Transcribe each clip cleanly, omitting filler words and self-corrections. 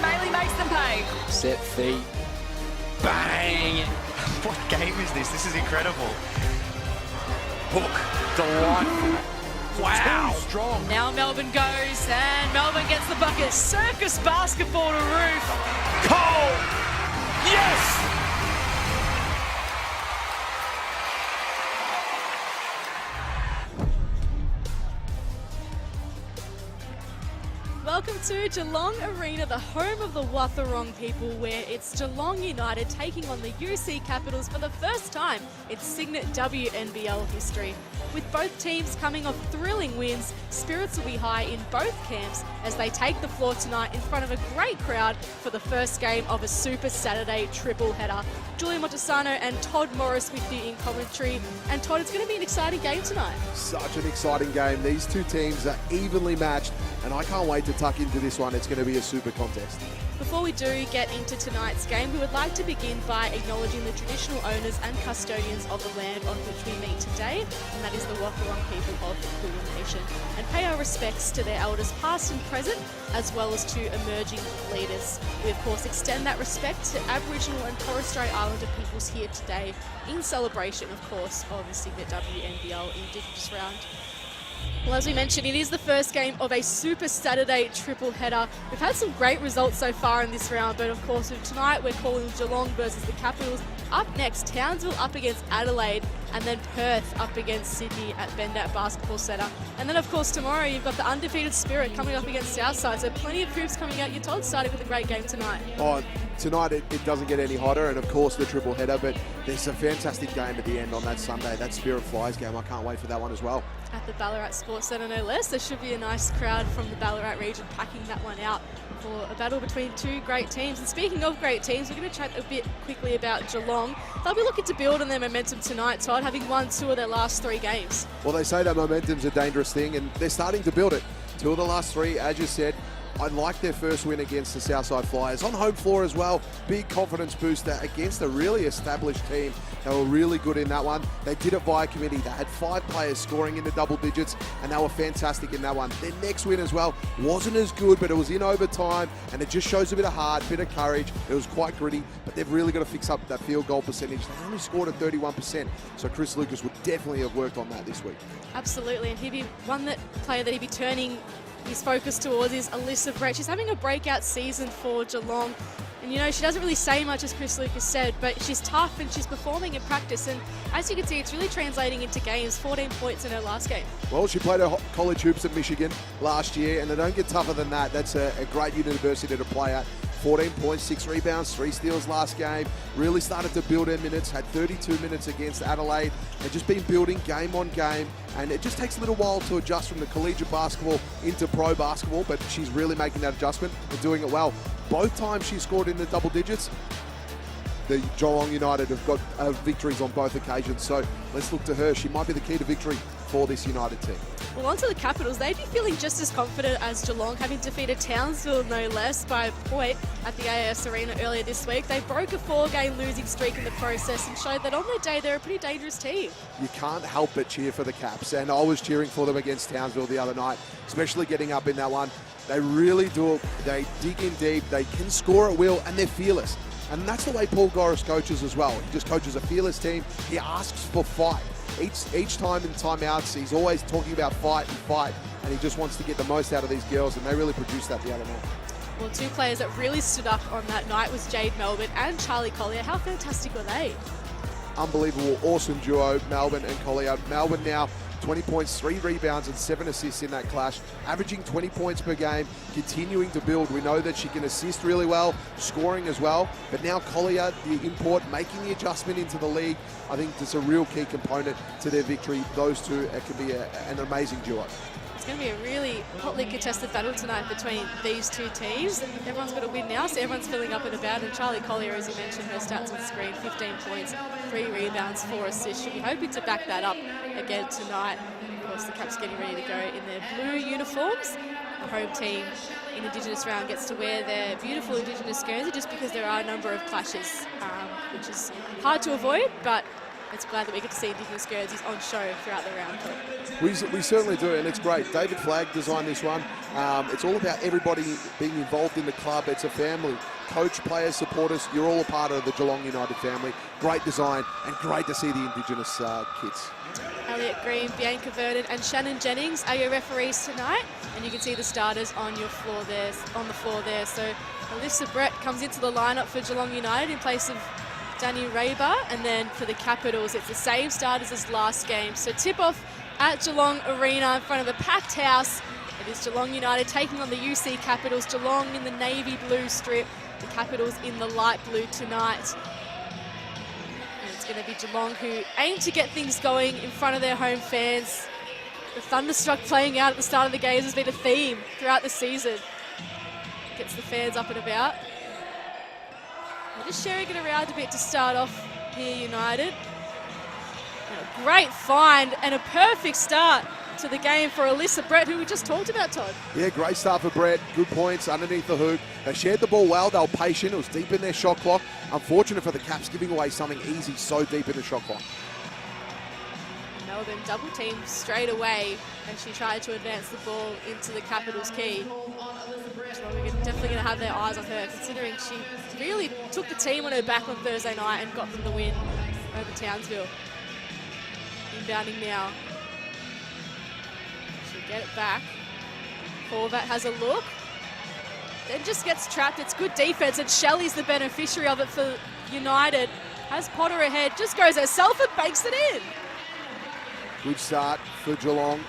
Maley makes them pay. Set feet. Bang! What game is this? This is incredible. Hook. Delightful. Wow. Too strong. Now Melbourne goes, and Melbourne gets the bucket. Circus basketball to Roof. Cole! Yes! Welcome to Geelong Arena, the home of the Wathaurong people, where it's Geelong United taking on the UC Capitals for the first time in Signet WNBL history. With both teams coming off thrilling wins, spirits will be high in both camps as they take the floor tonight in front of a great crowd for the first game of a Super Saturday triple header. Julia Montesano and Todd Morris with you in commentary. And Todd, it's going to be an exciting game tonight. Such an exciting game. These two teams are evenly matched, and I can't wait to tuck into this one. It's going to be a super contest. Before we do get into tonight's game, we would like to begin by acknowledging the traditional owners and custodians of the land on which we meet today, and that is the Wathaurong people of the Kulin Nation, and pay our respects to their elders past and present, as well as to emerging leaders. We of course extend that respect to Aboriginal and Torres Strait Islander peoples here today, in celebration of course of the Signet WNBL Indigenous round. Well, as we mentioned, it is the first game of a Super Saturday triple header. We've had some great results so far in this round, but of course tonight we're calling Geelong versus the Capitals. Up next, Townsville up against Adelaide, and then Perth up against Sydney at Bendat Basketball Centre. And then of course tomorrow you've got the undefeated Spirit coming up against Southside, so plenty of hoops coming out. You're Todd starting with a great game tonight. Oh, tonight it doesn't get any hotter, and of course the triple header, but there's a fantastic game at the end on that Sunday, that Spirit Flyers game. I can't wait for that one as well. At the Ballarat Sports Centre, no less. There should be a nice crowd from the Ballarat region packing that one out for a battle between two great teams. And speaking of great teams, we're going to chat a bit quickly about Geelong. They'll be looking to build on their momentum tonight, Todd, having won 2 of their last 3 games. Well, they say that momentum's a dangerous thing, and they're starting to build it. 2 of the last 3, as you said. I like their first win against the Southside Flyers. On home floor as well, big confidence booster against a really established team. They were really good in that one. They did it via committee. They had 5 players scoring in the double digits, and they were fantastic in that one. Their next win as well wasn't as good, but it was in overtime, and it just shows a bit of heart, a bit of courage. It was quite gritty, but they've really got to fix up that field goal percentage. They only scored at 31%, so Chris Lucas would definitely have worked on that this week. Absolutely, and he'd be player that he'd be turning his focus towards is Alyssa Brett. She's having a breakout season for Geelong. And, you know, she doesn't really say much, as Chris Lucas said, but she's tough and she's performing in practice. And as you can see, it's really translating into games. 14 points in her last game. Well, she played her college hoops at Michigan last year, and they don't get tougher than that. That's a great university to play at. 14 points, 6 rebounds, 3 steals last game. Really started to build her minutes, had 32 minutes against Adelaide. They've just been building game on game, and it just takes a little while to adjust from the collegiate basketball into pro basketball, but she's really making that adjustment and doing it well. Both times she scored in the double digits, the Geelong United have got victories on both occasions, so let's look to her. She might be the key to victory for this United team. Well, on to the Capitals. They'd be feeling just as confident as Geelong, having defeated Townsville, no less, by a point at the AIS Arena earlier this week. They broke a 4-game losing streak in the process and showed that on their day they're a pretty dangerous team. You can't help but cheer for the Caps, and I was cheering for them against Townsville the other night, especially getting up in that one. They really do it. They dig in deep, they can score at will, and they're fearless. And that's the way Paul Goris coaches as well. He just coaches a fearless team. He asks for fight. Each time in timeouts, he's always talking about fight, and he just wants to get the most out of these girls, and they really produced that the other night. Well, 2 players that really stood up on that night was Jade Melbourne and Charlie Collier. How fantastic were they? Unbelievable, awesome duo, Melbourne and Collier. Melbourne now 20 points, 3 rebounds and 7 assists in that clash, averaging 20 points per game, continuing to build. We know that she can assist really well, scoring as well, but now Collier, the import, making the adjustment into the league, I think that's a real key component to their victory. Those two can be an amazing duo. It's going to be a really hotly contested battle tonight between these 2 teams. Everyone's got to win now, so everyone's filling up and about. And Charlie Collier, as you mentioned, her stats on screen, 15 points, 3 rebounds, 4 assists. She'll be hoping to back that up again tonight. Of course, the Caps getting ready to go in their blue uniforms. The home team in Indigenous round gets to wear their beautiful Indigenous Guernsey just because there are a number of clashes, which is hard to avoid, but It's glad that we get to see Indigenous jerseys on show throughout the round. We certainly do, and it's great. David Flagg designed this one. It's all about everybody being involved in the club. It's a family. Coach, players, supporters, you're all a part of the Geelong United family. Great design, and great to see the Indigenous kids. Elliot Green, Bianca Vernon and Shannon Jennings are your referees tonight, and you can see the starters on the floor there. So Alyssa Brett comes into the lineup for Geelong United in place of Danny Raybar, and then for the Capitals it's the same starters as last game. So tip-off at Geelong Arena in front of a packed house. It is Geelong United taking on the UC Capitals. Geelong in the navy blue strip, the Capitals in the light blue tonight. And it's going to be Geelong who aim to get things going in front of their home fans. The Thunderstruck playing out at the start of the games has been a theme throughout the season. Gets the fans up and about. We're just sharing it around a bit to start off here, United. And a great find and a perfect start to the game for Alyssa Brett, who we just talked about, Todd. Yeah, great start for Brett. Good points underneath the hoop. They shared the ball well. They were patient. It was deep in their shot clock. Unfortunate for the Caps giving away something easy so deep in the shot clock. Melbourne double teamed straight away as she tried to advance the ball into the Capitals' key. So we're definitely going to have their eyes on her, considering she really took the team on her back on Thursday night and got them the win over Townsville. Inbounding now. She'll get it back. Horvat has a look. Then just gets trapped. It's good defense, and Shelley's the beneficiary of it for United. Has Potter ahead, just goes herself and banks it in. Good start for Geelong.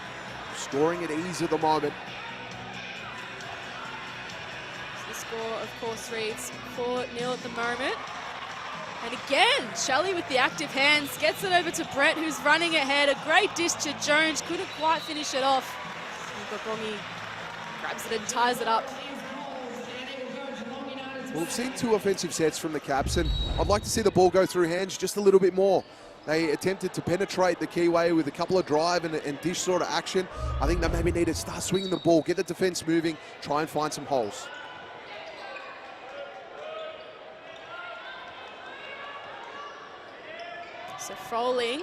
Scoring at ease at the moment. The score, of course, reads 4-0 at the moment. And again, Shelley with the active hands gets it over to Brett, who's running ahead. A great dish to Jones, couldn't quite finish it off. And Gobongi grabs it and ties it up. Well, we've seen 2 offensive sets from the Caps, and I'd like to see the ball go through hands just a little bit more. They attempted to penetrate the keyway with a couple of drive and dish sort of action. I think they maybe need to start swinging the ball, get the defense moving, try and find some holes. So Froling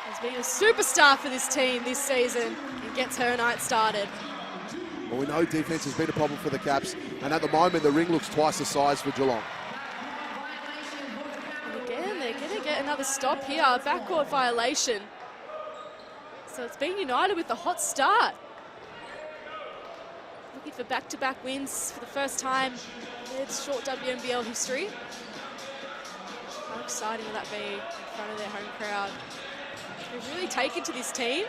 has been a superstar for this team this season and gets her night started. Well, we know defense has been a problem for the Caps, and at the moment the ring looks twice the size for Geelong. And again, they're going to get another stop here, a backcourt violation. So it's been United with the hot start. Looking for back-to-back wins for the first time in its short WNBL history. How exciting will that be in front of their home crowd? They've really taken to this team.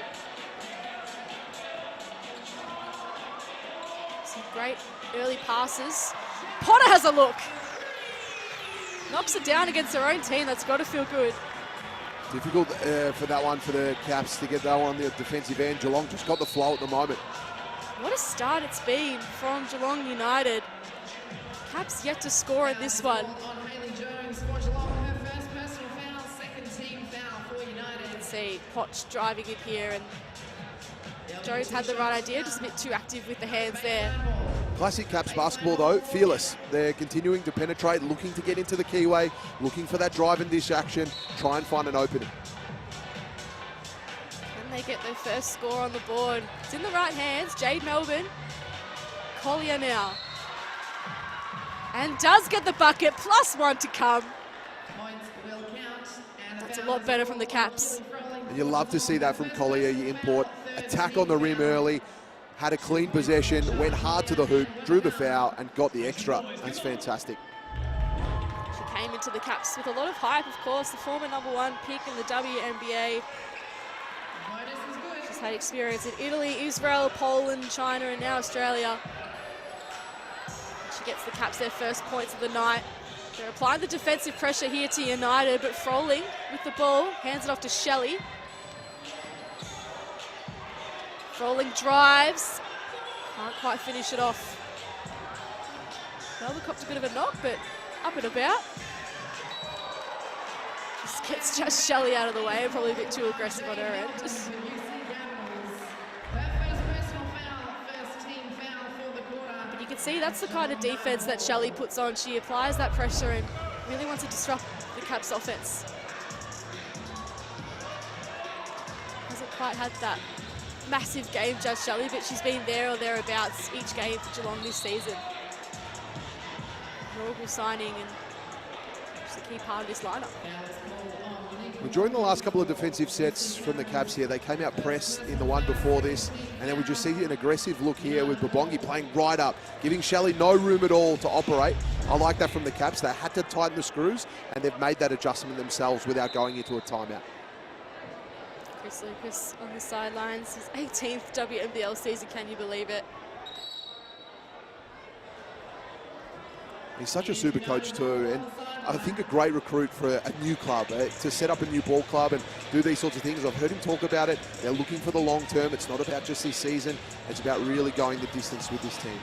Some great early passes. Potter has a look. Knocks it down against their own team. That's got to feel good. Difficult for that one for the Caps to get that one on the defensive end. Geelong just got the flow at the moment. What a start it's been from Geelong United. Caps yet to score in this one. You can see Potch driving in here, and Jones had the right idea, just a bit too active with the hands there. Classic Caps basketball though, fearless. They're continuing to penetrate, looking to get into the keyway, looking for that drive and dish action, try and find an opening. Can they get their first score on the board? It's in the right hands, Jade Melbourne. Collier now. And does get the bucket, +1 to come. That's a lot better from the Caps. And you love to see that from Collier, you import. Attack on the rim early, had a clean possession, went hard to the hoop, drew the foul, and got the extra. That's fantastic. She came into the Caps with a lot of hype, of course, the former #1 pick in the WNBA. She's had experience in Italy, Israel, Poland, China, and now Australia. She gets the Caps their first points of the night. They're applying the defensive pressure here to United, but Froling with the ball, hands it off to Shelley. Froling drives, can't quite finish it off. Melbourne copped a bit of a knock, but up and about. Just gets Shelley out of the way, probably a bit too aggressive on her end. But you can see that's the kind of defense that Shelley puts on. She applies that pressure and really wants to disrupt the Caps offense. quite had that massive game, Judge Shelley, but she's been there or thereabouts each game for Geelong this season. Notable signing and she's a key part of this lineup. Well, during the last couple of defensive sets from the Caps here, they came out pressed in the one before this, and then we just see an aggressive look here with Babongi playing right up, giving Shelley no room at all to operate. I like that from the Caps. They had to tighten the screws, and they've made that adjustment themselves without going into a timeout. Chris Lucas on the sidelines, his 18th WNBL season, can you believe it? He's such a super coach too, and I think a great recruit for a new club, to set up a new ball club and do these sorts of things. I've heard him talk about it. They're looking for the long term. It's not about just this season. It's about really going the distance with this team.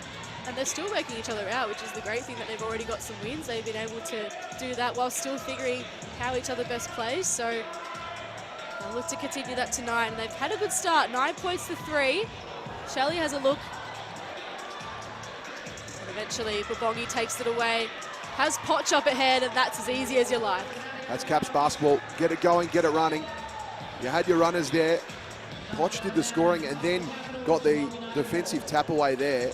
And they're still working each other out, which is the great thing, that they've already got some wins. They've been able to do that while still figuring how each other best plays. So they'll look to continue that tonight, and they've had a good start. 9 points to 3. Shelley has a look. And eventually, Babongi takes it away. Has Potch up ahead, and that's as easy as you like. That's Caps basketball. Get it going, get it running. You had your runners there. Potch did the scoring and then got the defensive tap away there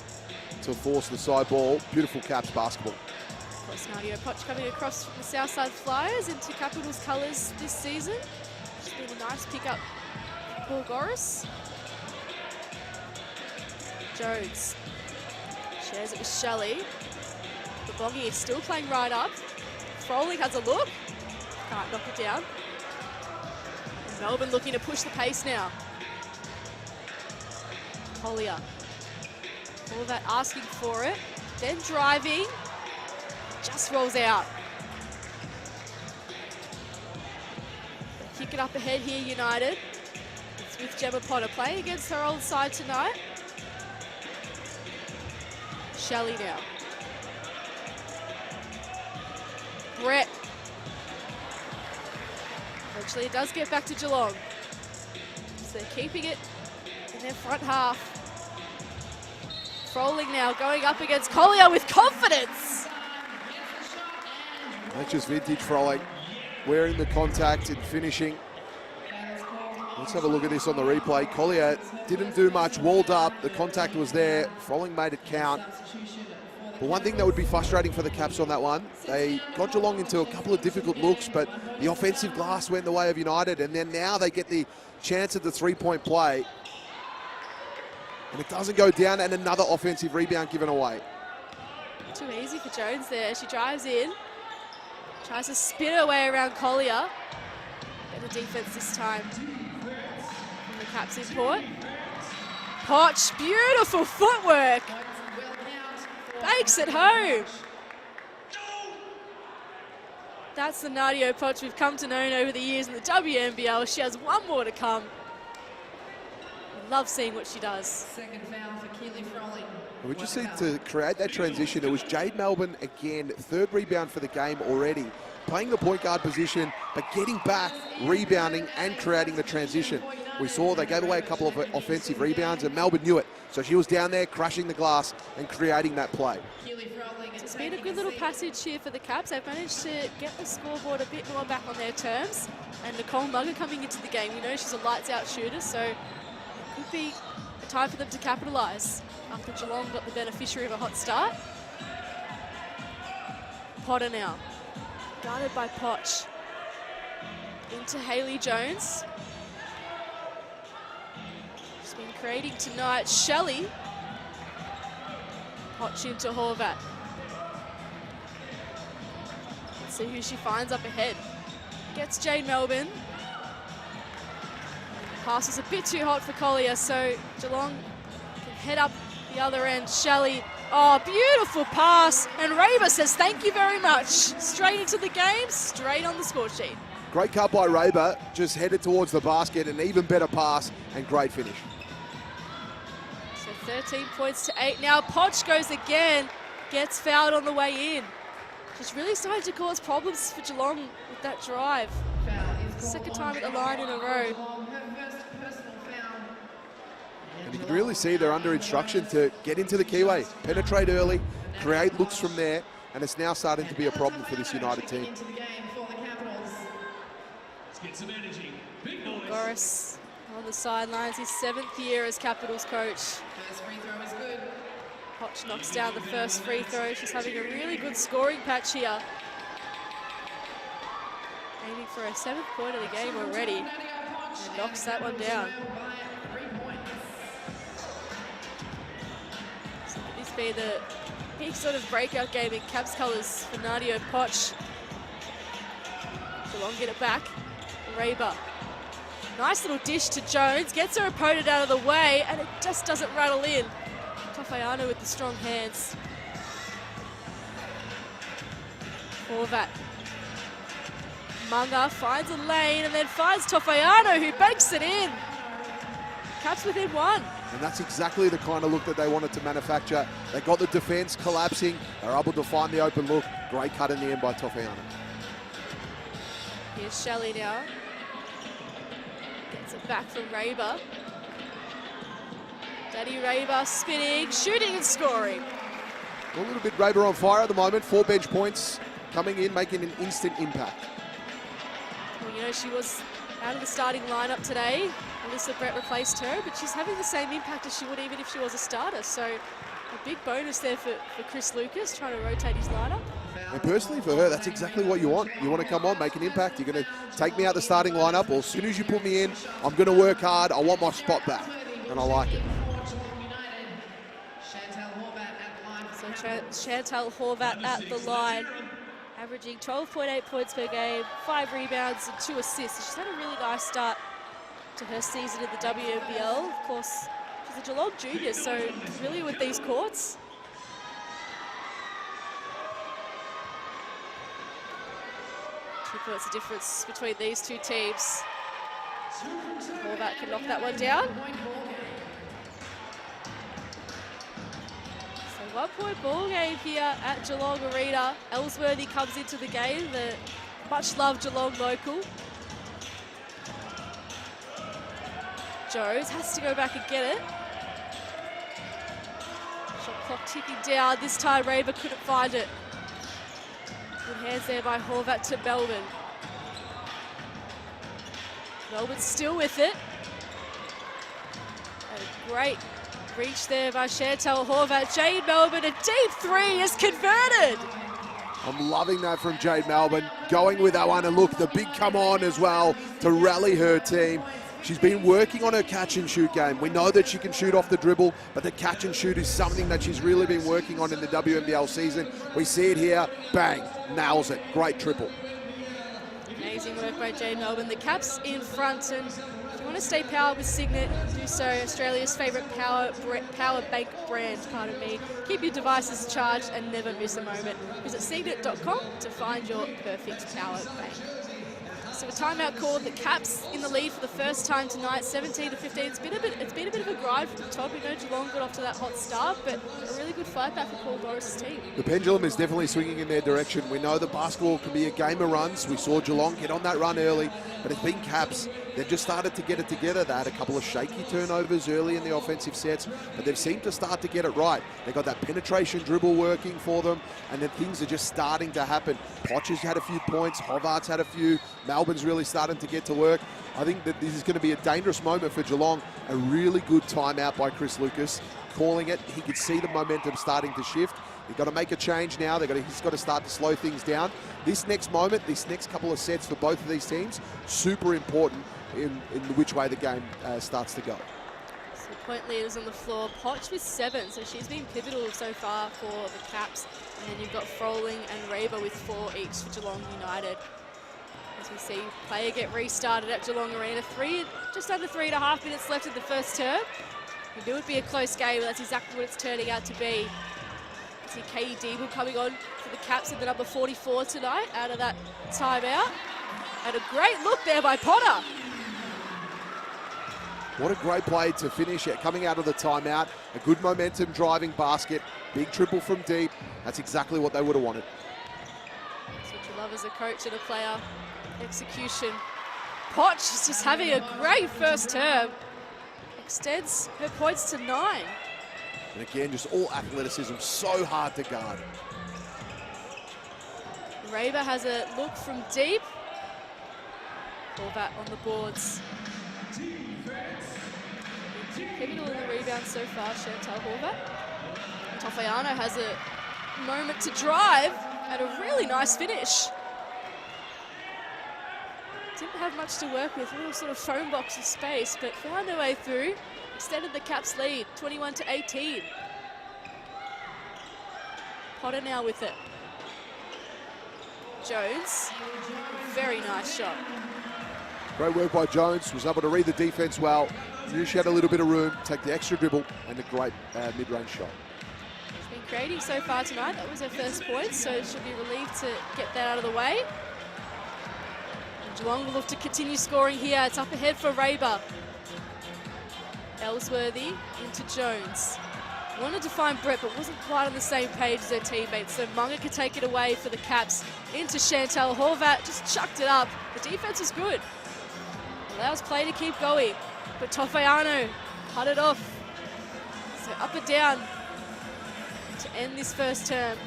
to force the side ball. Beautiful Caps basketball. Of course, Nadia Potch coming across from the Southside Flyers into Capitals colours this season. It's been a nice pick-up for Paul Goris. Jones shares it with Shelley. Babongi is still playing right up. Froling has a look. Can't knock it down. And Melbourne looking to push the pace now. Collier. All that asking for it. Then driving. Just rolls out. They kick it up ahead here, United. It's with Gemma Potter playing against her old side tonight. Shelley now. Brett. Eventually it does get back to Geelong. So they're keeping it in their front half. Froling now going up against Collier with confidence. That's just vintage Froling. Wearing the contact and finishing. Let's have a look at this on the replay. Collier didn't do much, walled up, the contact was there. Froling made it count. But one thing that would be frustrating for the Caps on that one, they got Geelong into a couple of difficult looks, but the offensive glass went the way of United, and then now they get the chance at the three-point play. And it doesn't go down, and another offensive rebound given away. Too easy for Jones there. She drives in, tries to spin her way around Collier. Better defense this time from the Caps import. Potch, beautiful footwork. Bakes it home. That's the Nadia Potch we've come to know over the years in the WNBL. She has one more to come. I love seeing what she does. Second foul for Keely Froling. We just need to create that transition. It was Jade Melbourne again, third rebound for the game already. Playing the point guard position, but getting back, rebounding and creating the transition. We saw they gave away a couple of offensive rebounds and Melbourne knew it. So she was down there crushing the glass and creating that play. It's been a good little passage here for the Caps. They've managed to get the scoreboard a bit more back on their terms. And Nicole Mugger coming into the game, we know she's a lights-out shooter, so it could be a time for them to capitalise after Geelong got the beneficiary of a hot start. Potter now, guarded by Potch. Into Hayley Jones. She's been creating tonight. Shelley. Potch into Horvat. Let's see who she finds up ahead. Gets Jade Melbourne. Pass is a bit too hot for Collier, so Geelong can head up the other end. Shelley, oh, beautiful pass. And Raber says thank you very much. Straight into the game, straight on the score sheet. Great cut by Raber, just headed towards the basket, an even better pass and great finish. So 13 points to 8. Now Potch goes again, gets fouled on the way in. She's really starting to cause problems for Geelong with that drive. Second time at the line in a row. And you can really see they're under instruction to get into the keyway, penetrate early, create looks from there, and it's now starting to be a problem for this United team. Goris on the sidelines, his 7th year as Capitals coach. First free throw is good. Potch knocks down the first free throw. She's having a really good scoring patch here. Aiming for her 7th point of the game already. And knocks that one down. So could this be the big sort of breakout game in Caps colours for Nadia Potch? Geelong get it back. Raber. Nice little dish to Jones. Gets her opponent out of the way, and it just doesn't rattle in. Tofayano with the strong hands. Horvat. Munga finds a lane and then finds Tofayano, who banks it in. Caps within 1. And that's exactly the kind of look that they wanted to manufacture. They got the defence collapsing. They're able to find the open look. Great cut in the end by Tofayano. Here's Shelley now. Gets it back from Raber. Daddy Raber spinning, shooting and scoring. A little bit Raber on fire at the moment. 4 bench points coming in, making an instant impact. Well, you know, she was out of the starting lineup today. Alyssa Brett replaced her, but she's having the same impact as she would even if she was a starter. So a big bonus there for Chris Lucas, trying to rotate his lineup. And personally for her, that's exactly what you want. You want to come on, make an impact. You're going to take me out the starting lineup, or as soon as you put me in, I'm going to work hard. I want my spot back, and I like it. So Chantal Horvat at the line, averaging 12.8 points per game, 5 rebounds and 2 assists. She's had a really nice start to her season in the WNBL. Of course, she's a Geelong junior, so familiar with these courts. 2 points of difference between these two teams. Horvat can knock that one down. So 1-point ball game here at Geelong Arena. Ellsworthy comes into the game, the much-loved Geelong local. Jones has to go back and get it. Shot clock ticking down. This time Raber couldn't find it. Good hands there by Horvat to Melbourne. Melbourne still with it. A great reach there by Chantal Horvat. Jade Melbourne, a deep 3 is converted. I'm loving that from Jade Melbourne, going with that one, and look, the big come on as well to rally her team. She's been working on her catch and shoot game. We know that she can shoot off the dribble, but the catch and shoot is something that she's really been working on in the WNBL season. We see it here, bang, nails it, great triple. Amazing work by Jade Melbourne. The Caps in front, and if you want to stay powered with Signet, do so. Australia's favourite power bank brand, pardon me. Keep your devices charged and never miss a moment. Visit signet.com to find your perfect power bank. So a timeout called. The Caps in the lead for the first time tonight, 17-15. It's been a bit of a grind from the top. We know Geelong got off to that hot start, but a really good fight back for Paul Doris' team. The pendulum is definitely swinging in their direction. We know that basketball can be a game of runs. We saw Geelong get on that run early, but it's been Caps. They've just started to get it together. They had a couple of shaky turnovers early in the offensive sets, but they've seemed to start to get it right. They got that penetration dribble working for them, and then things are just starting to happen. Potch has had a few points, Hovart's had a few, Melbourne's really starting to get to work. I think that this is going to be a dangerous moment for Geelong. A really good timeout by Chris Lucas, calling it. He could see the momentum starting to shift. They've got to make a change now. He's got to start to slow things down. This next moment, this next couple of sets for both of these teams, super important in which way the game starts to go. So point leaders on the floor. Potch with 7, so she's been pivotal so far for the Caps. And then you've got Froling and Raber with 4 each for Geelong United. As we see play get restarted at Geelong Arena. Just under 3.5 minutes left in the first term. We knew it would be a close game, but that's exactly what it's turning out to be. I see Katie Deeble coming on for the Caps in the number 44 tonight out of that timeout. And a great look there by Potter. What a great play to finish it, coming out of the timeout. A good momentum driving basket, big triple from deep. That's exactly what they would have wanted. That's what you love as a coach and a player. Execution. Potch is just having a great first term. Extends her points to 9. And again, just all athleticism, so hard to guard. Raber has a look from deep. Horvat on the boards. Keeping all the rebounds so far, Chantal Horvat. Tofayano has a moment to drive and a really nice finish. Didn't have much to work with, a little sort of phone box of space, but found her way through. Extended the Caps lead, 21-18. Potter now with it. Jones, very nice shot. Great work by Jones, was able to read the defense well. Knew she had a little bit of room, take the extra dribble, and a great mid-range shot. She's been creating so far tonight. That was her first point, so she'll be relieved to get that out of the way. And Geelong will look to continue scoring here. It's up ahead for Raber. Ellsworthy into Jones. Wanted to find Brett, but wasn't quite on the same page as her teammates, so Munga could take it away for the Caps. Into Chantal Horvat, just chucked it up. The defense was good. Allows play to keep going, but Tofayano cut it off. So up and down to end this first term.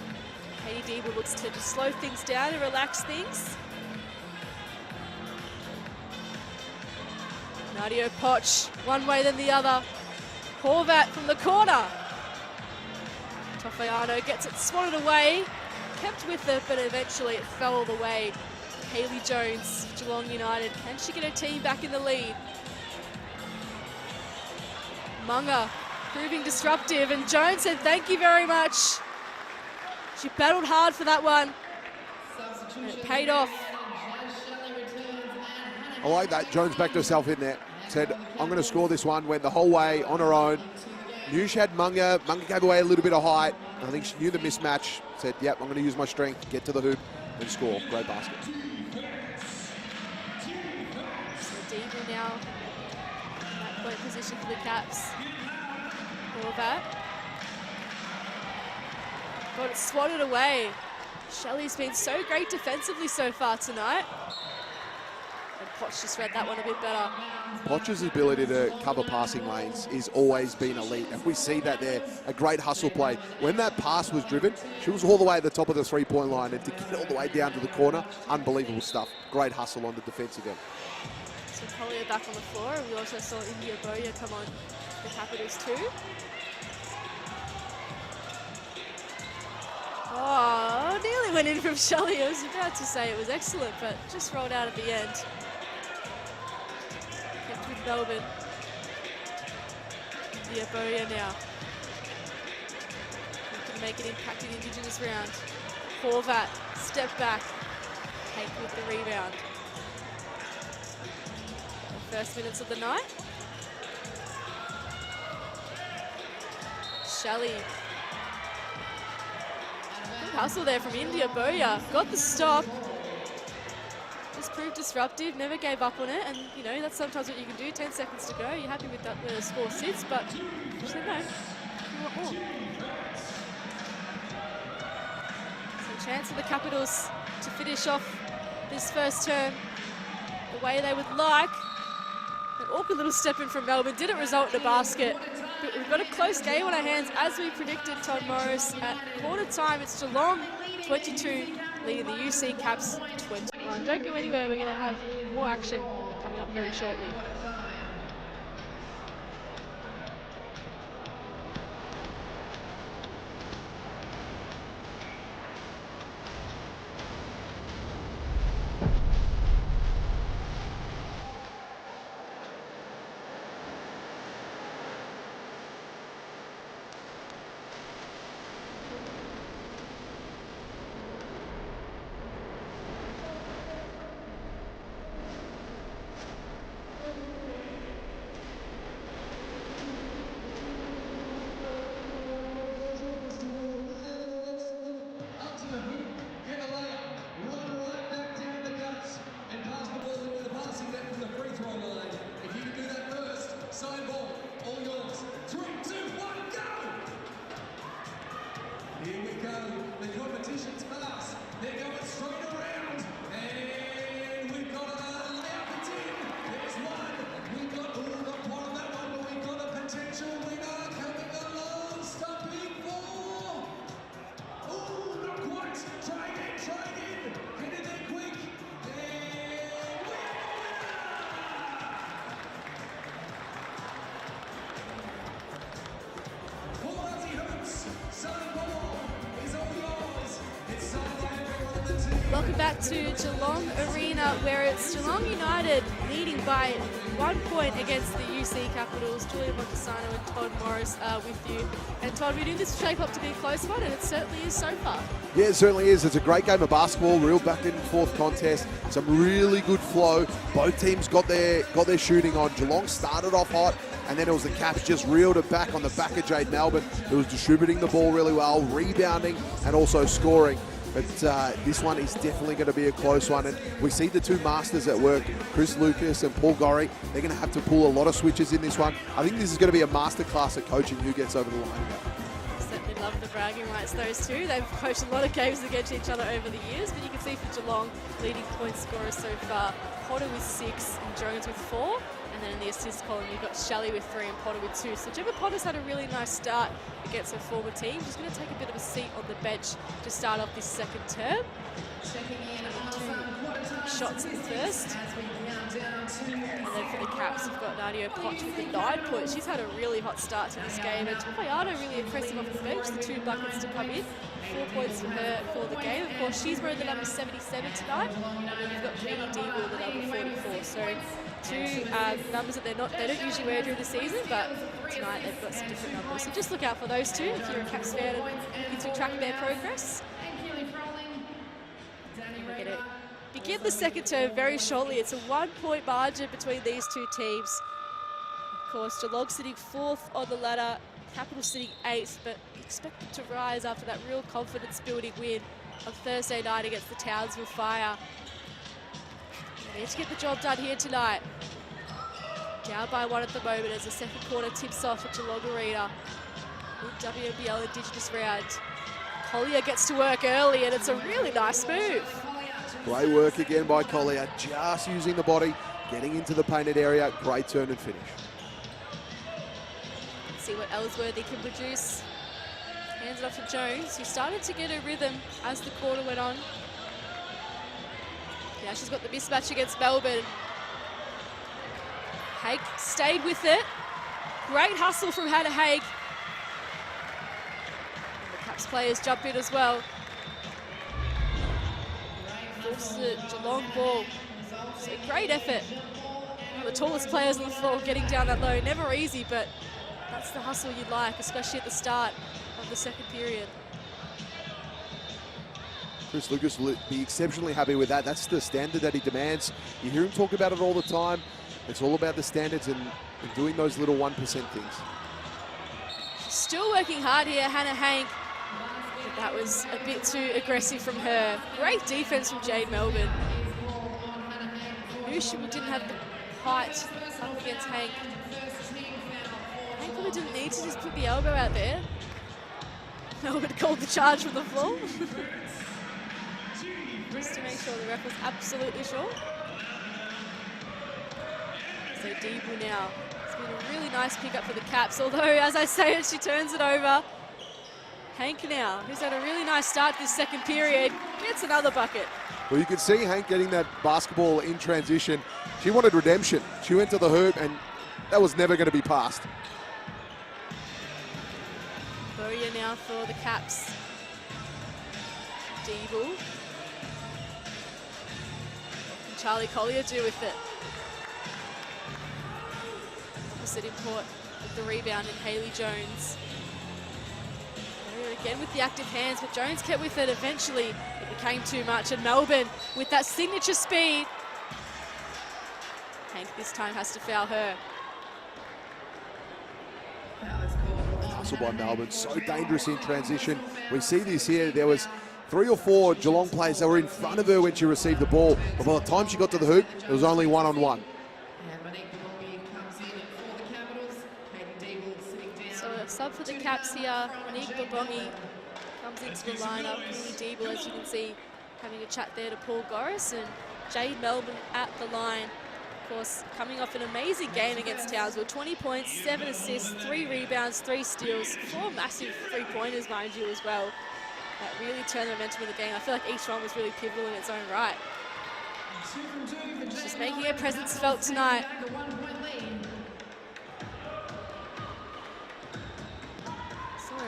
Katie Deeble looks to just slow things down and relax things. Nadia Poch, one way then the other. Horvat from the corner. Tofayano gets it swatted away, kept with it, but eventually it fell all the way. Hayley Jones, Geelong United. Can she get her team back in the lead? Munga proving disruptive, and Jones said thank you very much. She battled hard for that one, and it paid off. I like that. Jones backed herself in there. Said, I'm going to score this one. Went the whole way on her own. Knew she had Munga. Munga gave away a little bit of height. I think she knew the mismatch. Said, yep, I'm going to use my strength, get to the hoop, and score. Great basket. So Deeble now in that point position for the Caps. Horvat. Got it swatted away. Shelley's been so great defensively so far tonight. And Potts just read that one a bit better. Potch's ability to cover passing lanes is always been elite, and we see that there. A great hustle play. When that pass was driven, she was all the way at the top of the three-point line, and to get all the way down to the corner, unbelievable stuff. Great hustle on the defensive end. So Collier back on the floor, and we also saw India Boya come on the Capitals too. Oh, nearly went in from Shelley. I was about to say it was excellent, but just rolled out at the end. Kept with Melbourne. India Boya now. Looking to make an impact in Indigenous round. Horvat, step back. Take with the rebound. The first minutes of the night. Shelley. Good hustle there from India Boya. Got the stop. Just proved disruptive, never gave up on it, and you know, that's sometimes what you can do. 10 seconds to go. You're happy with that where the score sits, but she said no, you want more. So chance for the Capitals to finish off this first term the way they would like. An awkward little step in from Melbourne didn't result in a basket. But we've got a close game on our hands, as we predicted, Todd Morris. At quarter time, it's Geelong 22, leading the UC Caps 21. Don't go anywhere, we're going to have more action coming up very shortly. Welcome back to Geelong Arena, where it's Geelong United leading by 1 point against the UC Capitals. Julia Montesano and Todd Morris are with you. And Todd, we knew this would shape up to be a close one, and it certainly is so far. Yeah, it certainly is. It's a great game of basketball, real back and forth contest. Some really good flow. Both teams got their shooting on. Geelong started off hot, and then it was the Caps just reeled it back on the back of Jade Melbourne, who was distributing the ball really well, rebounding and also scoring. But this one is definitely going to be a close one. And we see the two masters at work, Chris Lucas and Paul Gorry. They're going to have to pull a lot of switches in this one. I think this is going to be a masterclass at coaching who gets over the line. Certainly love the bragging rights, those two. They've coached a lot of games against each other over the years, but you can see for Geelong, leading point scorers so far, Potter with 6 and Jones with 4. And then in the assist column, you've got Shelley with 3 and Potter with 2. So Gemma Potter's had a really nice start against her former team. She's going to take a bit of a seat on the bench to start off this second term. 2 shots in the first. And then for the Caps, you've got Nadia Potch with the 9 points. She's had a really hot start to this game. And Topoyano really impressive off the bench, the 2 buckets to come in. 4 points for her for the game. Of course, she's wearing the number 77 tonight. And then you've got Katie Deagle, the number 44. So 2 numbers that they don't usually wear during the season, but tonight they've got some different numbers. So just look out for those 2 if you're a Caps fan and you can track their progress. We're going to begin the second term very shortly. It's a 1-point margin between these 2 teams. Of course, Geelong sitting 4th on the ladder, Capitals sitting 8th, but expected to rise after that real confidence-building win on Thursday night against the Townsville Fire. They need to get the job done here tonight. Down by 1 at the moment as the second quarter tips off at Geelong Arena. WNBL Indigenous round. Collier gets to work early, and it's a really nice move. Great work again by Collier, just using the body, getting into the painted area. Great turn and finish. Let's see what Ellsworthy can produce. Hands it off to Jones, who started to get a rhythm as the quarter went on. Yeah, she's got the mismatch against Melbourne. Haig stayed with it. Great hustle from Hannah Haig. And the Caps players jump in as well. Forces the Geelong ball. So great effort. One of the tallest players on the floor getting down that low. Never easy, but that's the hustle you'd like, especially at the start of the second period. Chris Lucas will be exceptionally happy with that. That's the standard that he demands. You hear him talk about it all the time. It's all about the standards and doing those little 1% things. Still working hard here, Hannah Hank. But that was a bit too aggressive from her. Great defense from Jade Melbourne. Knew she didn't have the height up against Hank. Hank probably didn't need to just put the elbow out there. Melbourne called the charge from the floor. Just to make sure the ref was absolutely sure. So Deeble now. It's been a really nice pickup for the Caps, although as I say it, she turns it over. Hank now, who's had a really nice start this second period, gets another bucket. Well, you can see Hank getting that basketball in transition. She wanted redemption. She went to the hoop, and that was never going to be passed. Boya now for the Caps. Deeble. What can Charlie Collier do with it? Opposite import with the rebound in Hayley Jones. Again with the active hands, but Jones kept with it eventually. It became too much, and Melbourne with that signature speed. Hank this time has to foul her. Hustle by Melbourne, so dangerous in transition. We see this here. There was 3 or 4 Geelong players that were in front of her when she received the ball, but by the time she got to the hoop, it was only 1-on-1. Sub for the Caps here, Monique Babongi comes into the lineup. Katie Deeble, as you can see, having a chat there to Paul Gorris, and Jade Melbourne at the line. Of course, coming off an amazing game against Townsville. 20 points, 7 assists, 3 rebounds, 3 steals, 4 massive 3-pointers, mind you, as well. That really turned the momentum of the game. I feel like each one was really pivotal in its own right. She's making her presence felt tonight.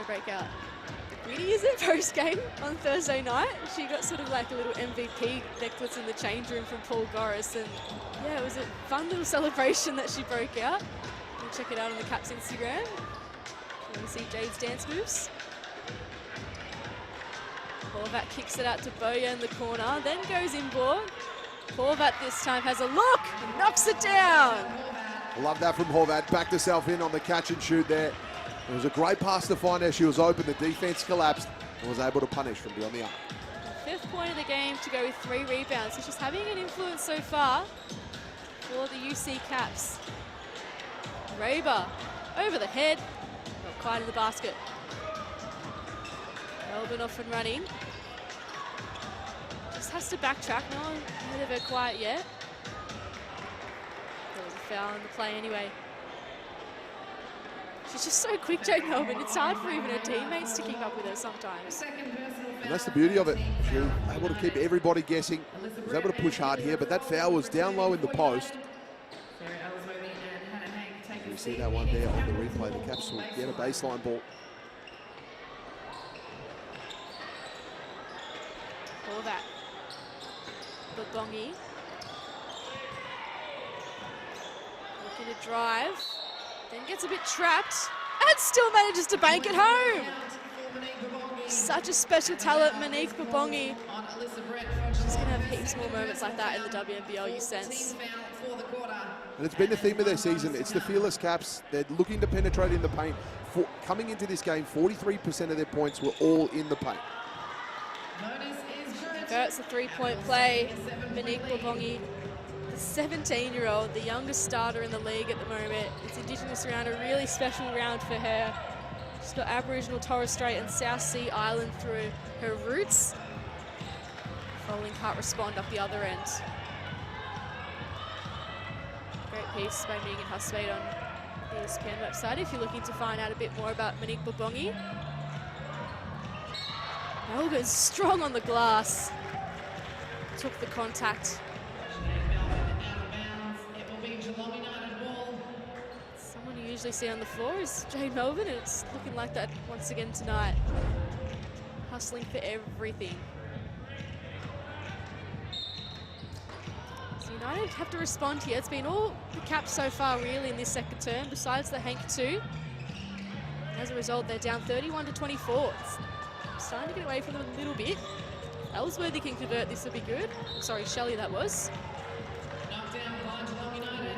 Breakout. Gritty is in post-game on Thursday night. She got sort of like a little MVP necklace in the change room from Paul Goris, and yeah, it was a fun little celebration that she broke out. You can check it out on the Caps Instagram. You want to see Jade's dance moves? Horvat kicks it out to Boya in the corner, then goes inboard. Horvat this time has a look and knocks it down. Love that from Horvat. Backed herself in on the catch and shoot there. It was a great pass to find her. She was open. The defense collapsed and was able to punish from beyond the arc. 5th point of the game to go with 3 rebounds. So she's having an influence so far for the UC Caps. Raber over the head, not quite in the basket. Melbourne off and running. Just has to backtrack. No one ahead of her quite yet. There was a foul in the play anyway. She's just so quick, Jade Melbourne. It's hard for even her teammates to keep up with her sometimes. And that's the beauty of it. She was able to keep everybody guessing. Was able to push hard here, but that foul was down low in the post. You see that one there on the replay. The Caps will get a baseline ball. For that. Babongi. Looking to drive. Then gets a bit trapped and still manages to bank it home. Such a special talent, Monique Babongi. She's going to have heaps more moments like that in the WNBL, you sense. And it's been the theme of their season. It's the fearless Caps. They're looking to penetrate in the paint. Coming into this game, 43% of their points were all in the paint. Converts a 3-point play. Monique Babongi, the 17-year-old, the youngest starter in the league at the moment. It's Indigenous round, a really special round for her. She's got Aboriginal, Torres Strait and South Sea Island through her roots. Froling can't respond up the other end. Great piece by Megan Husband on the ESPN website if you're looking to find out a bit more about Monique Babongi. Melbourne's strong on the glass. Took the contact. Someone you usually see on the floor is Jade Melbourne, and it's looking like that once again tonight. Hustling for everything. So United have to respond here. It's been all the Caps so far really in this second term, besides the Hank 2. As a result, they're down 31-24. It's starting to get away from them a little bit. Ellsworthy can convert, this would be good. Sorry, Shelley that was.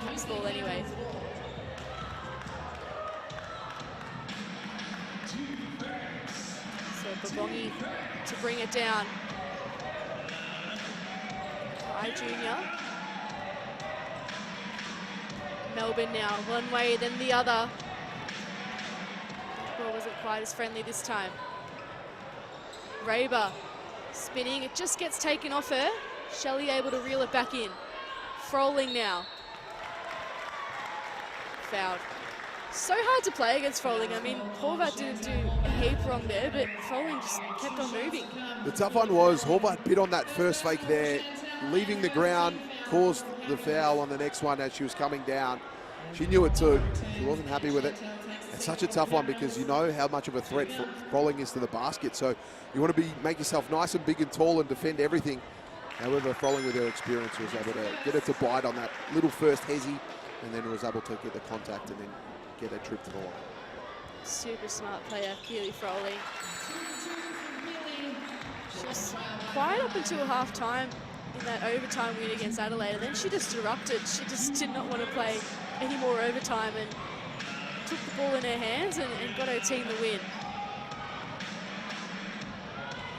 Nice ball anyway. So Babongi to bring it down. Kai Junior. Melbourne now, one way then the other. Ball wasn't quite as friendly this time. Raber spinning, it just gets taken off her. Shelley able to reel it back in. Froling now. Fouled. So hard to play against Froling. I mean, Horvat didn't do a heap wrong there, but Froling just kept on moving. The tough one was Horvat bit on that first fake there, leaving the ground, caused the foul on the next one as she was coming down. She knew it too. She wasn't happy with it. It's such a tough one because you know how much of a threat Froling is to the basket. So you want to make yourself nice and big and tall and defend everything. However, Froling with her experience was able to get it to bite on that little first hezzy, and then was able to get the contact and then get a trip to the line. Super smart player, Keely Froling. She was quiet up until half-time in that overtime win against Adelaide, and then she just erupted. She just did not want to play any more overtime and took the ball in her hands and got her team the win.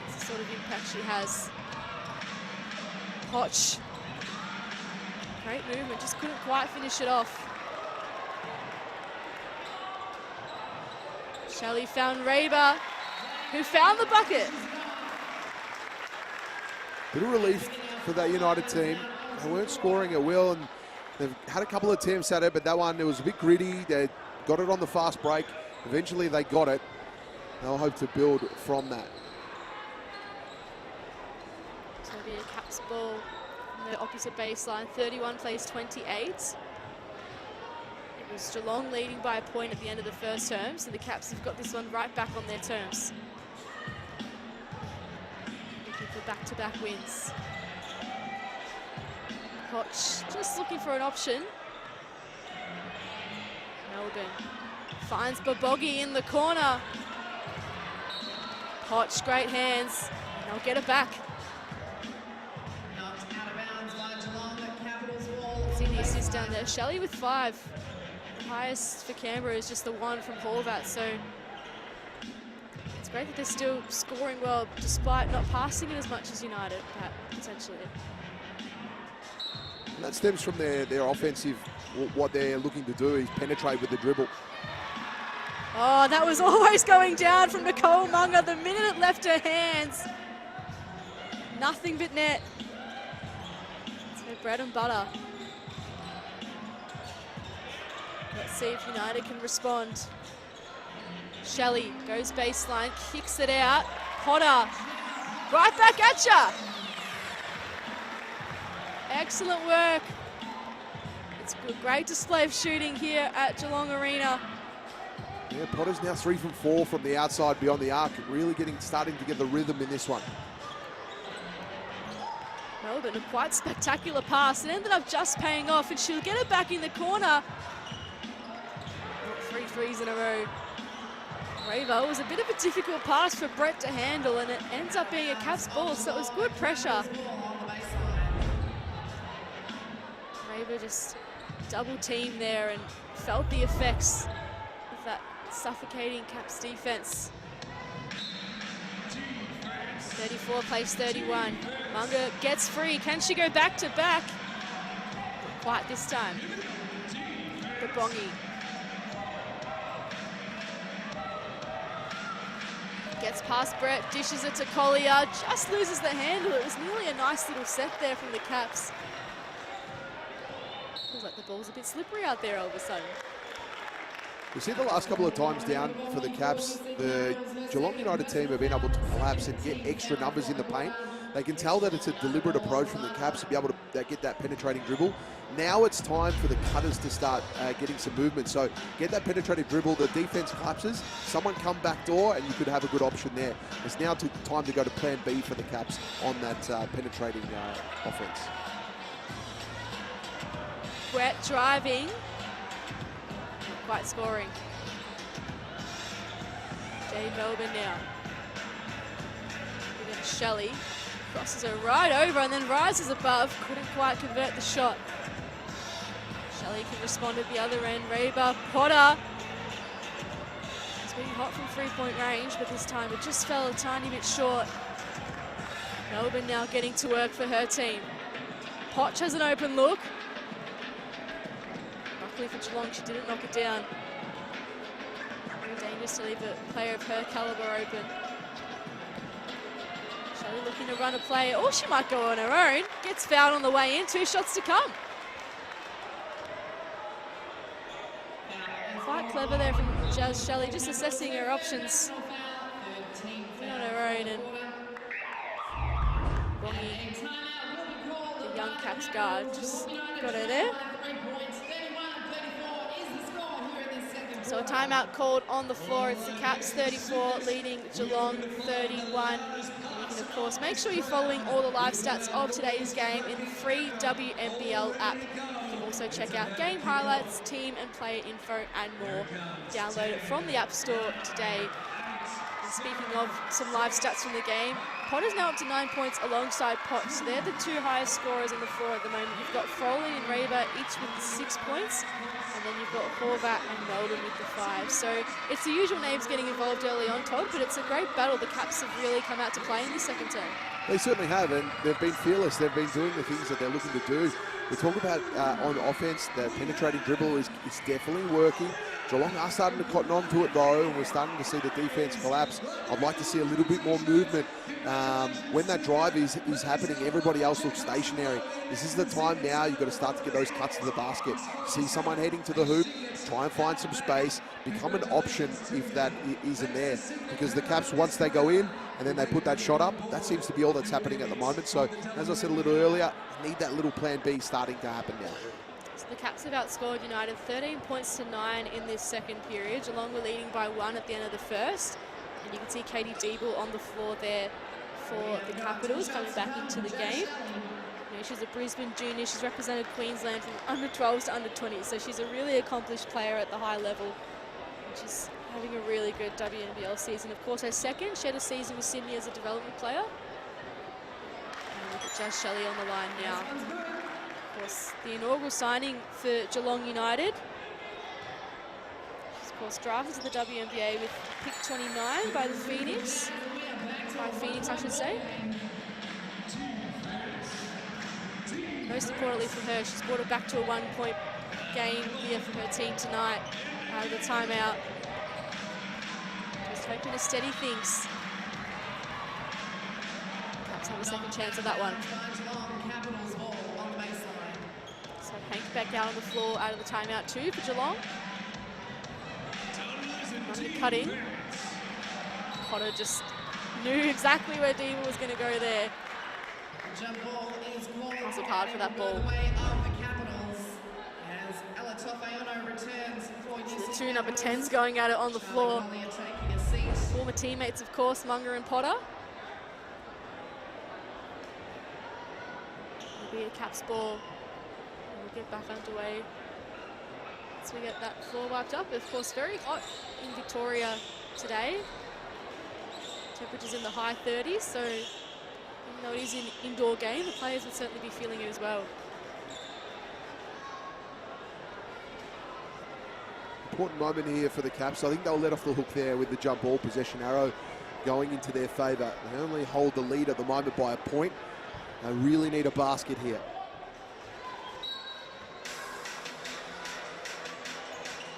It's the sort of impact she has. Potch. Great movement, just couldn't quite finish it off. Shelley found Raber, who found the bucket. Bit of relief for that United team. They weren't scoring at will, and they've had a couple of attempts at it, but that one, it was a bit gritty. They got it on the fast break. Eventually they got it. They'll hope to build from that. So it'll be a Caps ball on the opposite baseline. 31 plays 28. It was Geelong leading by a point at the end of the first term, so the Caps have got this one right back on their terms. looking for back-to-back wins. Koch just looking for an option. Melbourne finds Babogi in the corner. Koch, great hands. And they'll get it back. Knocked out of bounds by Geelong at Capitals Wall. See the assist down there. Shelley with 5. The highest for Canberra is just the 1 from Horvat, so it's great that they're still scoring well despite not passing it as much as United, potentially. And that stems from their offensive, what they're looking to do is penetrate with the dribble. Oh, that was always going down from Nicole Munger the minute it left her hands. Nothing but net. It's her bread and butter. Let's see if United can respond. Shelley goes baseline, kicks it out. Potter, right back at ya. Excellent work. It's a great display of shooting here at Geelong Arena. Yeah, Potter's now 3 from 4 from the outside beyond the arc, really starting to get the rhythm in this one. Melbourne, a quite spectacular pass. It ended up just paying off, and she'll get it back in the corner. 3 threes in a row. Raver was a bit of a difficult pass for Brett to handle, and it ends up being a Caps ball, so it was good pressure. Raver just double teamed there and felt the effects of that suffocating Caps defense. 34 plays 31. Munger gets free. Can she go back to back? Not quite this time. Babongi gets past Brett, dishes it to Collier, just loses the handle. It was nearly a nice little set there from the Caps. Feels like the ball's a bit slippery out there all of a sudden. We see the last couple of times down for the Caps, the Geelong United team have been able to collapse and get extra numbers in the paint. They can tell that it's a deliberate approach from the Caps to be able to get that penetrating dribble. Now it's time for the cutters to start getting some movement. So get that penetrating dribble, the defense collapses, someone come back door, and you could have a good option there. It's now time to go to plan B for the Caps on that penetrating offense. Brett driving. Quite scoring. Jade Melbourne now. Even Shelley crosses her right over and then rises above. Couldn't quite convert the shot. Shelley can respond at the other end. Reba Potter. It's been hot from 3-point range, but this time it just fell a tiny bit short. Melbourne now getting to work for her team. Potch has an open look. Luckily for Geelong, she didn't knock it down. Very dangerous to leave a player of her caliber open. Shelley looking to run a play, or she might go on her own. Gets fouled on the way in, 2 shots to come. Quite clever there from Jazz Shelley, just assessing her options. On her own, and Bongi, the young Caps guard, just got her there. So a timeout called on the floor. It's the Caps 34 leading Geelong 31. You can, of course, make sure you're following all the live stats of today's game in the free WNBL app. You can also check out game highlights, team and player info and more. Download it from the App Store today. And speaking of some live stats from the game, Potter's now up to 9 points alongside Potts. So they're the 2 highest scorers on the floor at the moment. You've got Foley and Reba each with 6 points. And then you've got Horvat and Melbourne with the 5. So it's the usual names getting involved early on, Todd, but it's a great battle. The Caps have really come out to play in this second term. They certainly have, and they've been fearless. They've been doing the things that they're looking to do. We talk about on offense, the penetrating dribble is definitely working. Geelong are starting to cotton on to it though, and we're starting to see the defense collapse. I'd like to see a little bit more movement. When that drive is happening, everybody else looks stationary. This is the time now you've got to start to get those cuts to the basket. See someone heading to the hoop, try and find some space, become an option if that isn't there. Because the Caps, once they go in and then they put that shot up, that seems to be all that's happening at the moment. So as I said a little earlier, need that little plan B starting to happen now. So the Caps have outscored United 13 points to 9 in this second period. Geelong were leading by 1 at the end of the first. And you can see Katie Deeble on the floor there for the Capitals, coming back into the game. You know, she's a Brisbane junior. She's represented Queensland from under 12s to under 20s, so she's a really accomplished player at the high level. And she's having a really good WNBL season. Of course, her second, she had a season with Sydney as a development player. And look at Jazz Shelley on the line now. Of course, the inaugural signing for Geelong United. She's, of course, drafted to the WNBA with pick 29 by the Phoenix. By Phoenix, I should say. Most importantly for her, she's brought it back to a 1-point game here for her team tonight out of the timeout. Just hoping to steady things. Perhaps have a second chance at that one. So Hank back out on the floor out of the timeout too for Geelong. Undercutting. Potter just knew exactly where Diva was going to go there. Hustled hard for that ball. So the two number 10s going at it on the floor. Former teammates, of course, Munger and Potter. It'll be a Caps ball. And we'll get back underway as we get that floor wiped up. Of course, very hot in Victoria today. Temperatures in the high 30s, so even though it is an indoor game, the players will certainly be feeling it as well. Important moment here for the Caps. I think they'll let off the hook there with the jump ball possession arrow going into their favour. They only hold the lead at the moment by a point. They really need a basket here.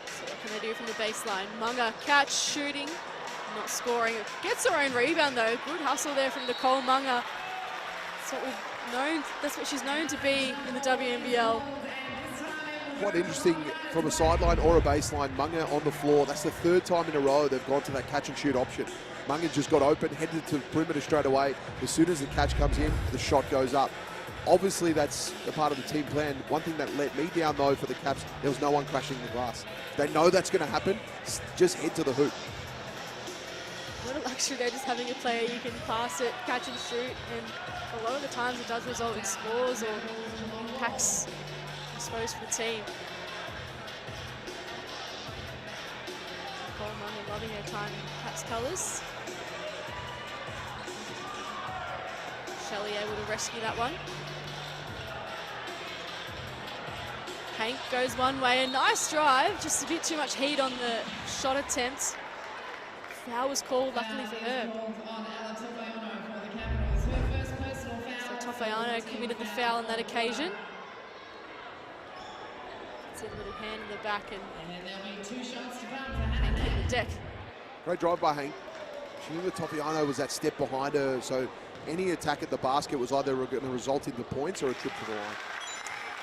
So what can they do from the baseline? Munger, catch, shooting, not scoring. Gets her own rebound though. Good hustle there from Nicole Munger. That's what she's known to be in the WNBL. Quite interesting from a sideline or a baseline. Munger on the floor. That's the third time in a row they've gone to that catch and shoot option. Munger just got open, headed to the perimeter straight away. As soon as the catch comes in, the shot goes up. Obviously, that's a part of the team plan. One thing that let me down, though, for the Caps, there was no one crashing the glass. They know that's going to happen. Just head to the hoop. What a luxury they're just having a player you can pass it, catch and shoot, and a lot of the times it does result in scores or impacts, I suppose, for the team. Nicole Munger loving her time in Caps colours. Shelley able to rescue that one. Hank goes one way, a nice drive, just a bit too much heat on the shot attempt. Foul was called, luckily for her. So Tofayano committed the foul on that occasion. See the little hand in the back and Hank hit the deck. Great drive by Hank. She knew that Tofayano was that step behind her, so any attack at the basket was either going to result in the points or a trip to the line.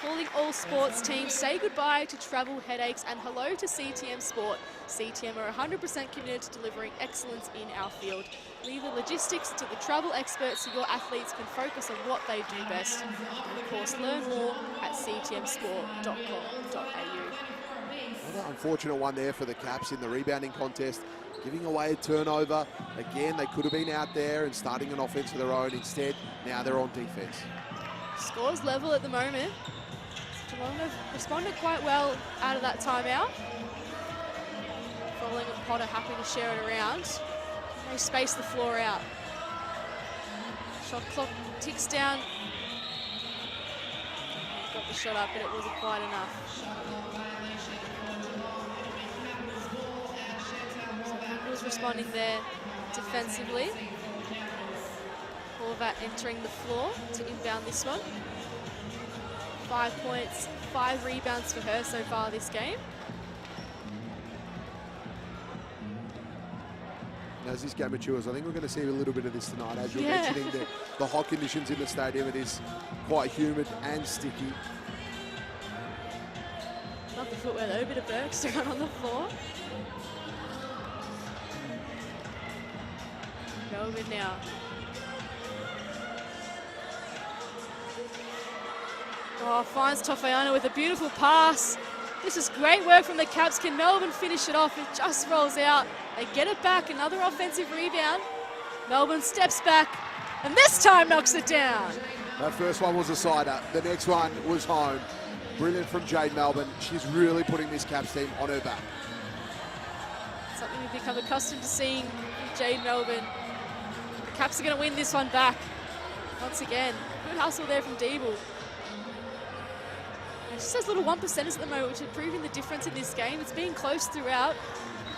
Calling all sports teams, say goodbye to travel headaches and hello to CTM Sport. CTM are 100% committed to delivering excellence in our field. Leave the logistics to the travel experts so your athletes can focus on what they do best. And of course, learn more at ctmsport.com.au. Another unfortunate one there for the Caps in the rebounding contest. Giving away a turnover. Again, they could have been out there and starting an offense of their own. Instead, now they're on defense. Scores level at the moment. Geelong have responded quite well out of that timeout. Following and Potter happy to share it around. They space the floor out. Shot clock ticks down. Got the shot up, but it wasn't quite enough. So was responding there defensively. Horvat entering the floor to inbound this one. 5 points, 5 rebounds for her so far this game. As this game matures, I think we're going to see a little bit of this tonight. As you're mentioning, the hot conditions in the stadium, it is quite humid and sticky. Love the footwear though, a bit of Bergstone on the floor. Melbourne now. Oh, finds Tofayano with a beautiful pass. This is great work from the Caps. Can Melbourne finish it off? It just rolls out. They get it back. Another offensive rebound. Melbourne steps back. And this time knocks it down. That first one was a sider. The next one was home. Brilliant from Jade Melbourne. She's really putting this Caps team on her back. Something we've become accustomed to seeing from Jade Melbourne. The Caps are going to win this one back. Once again, good hustle there from Deeble. And just those little 1%ers at the moment, which are proving the difference in this game. It's been close throughout.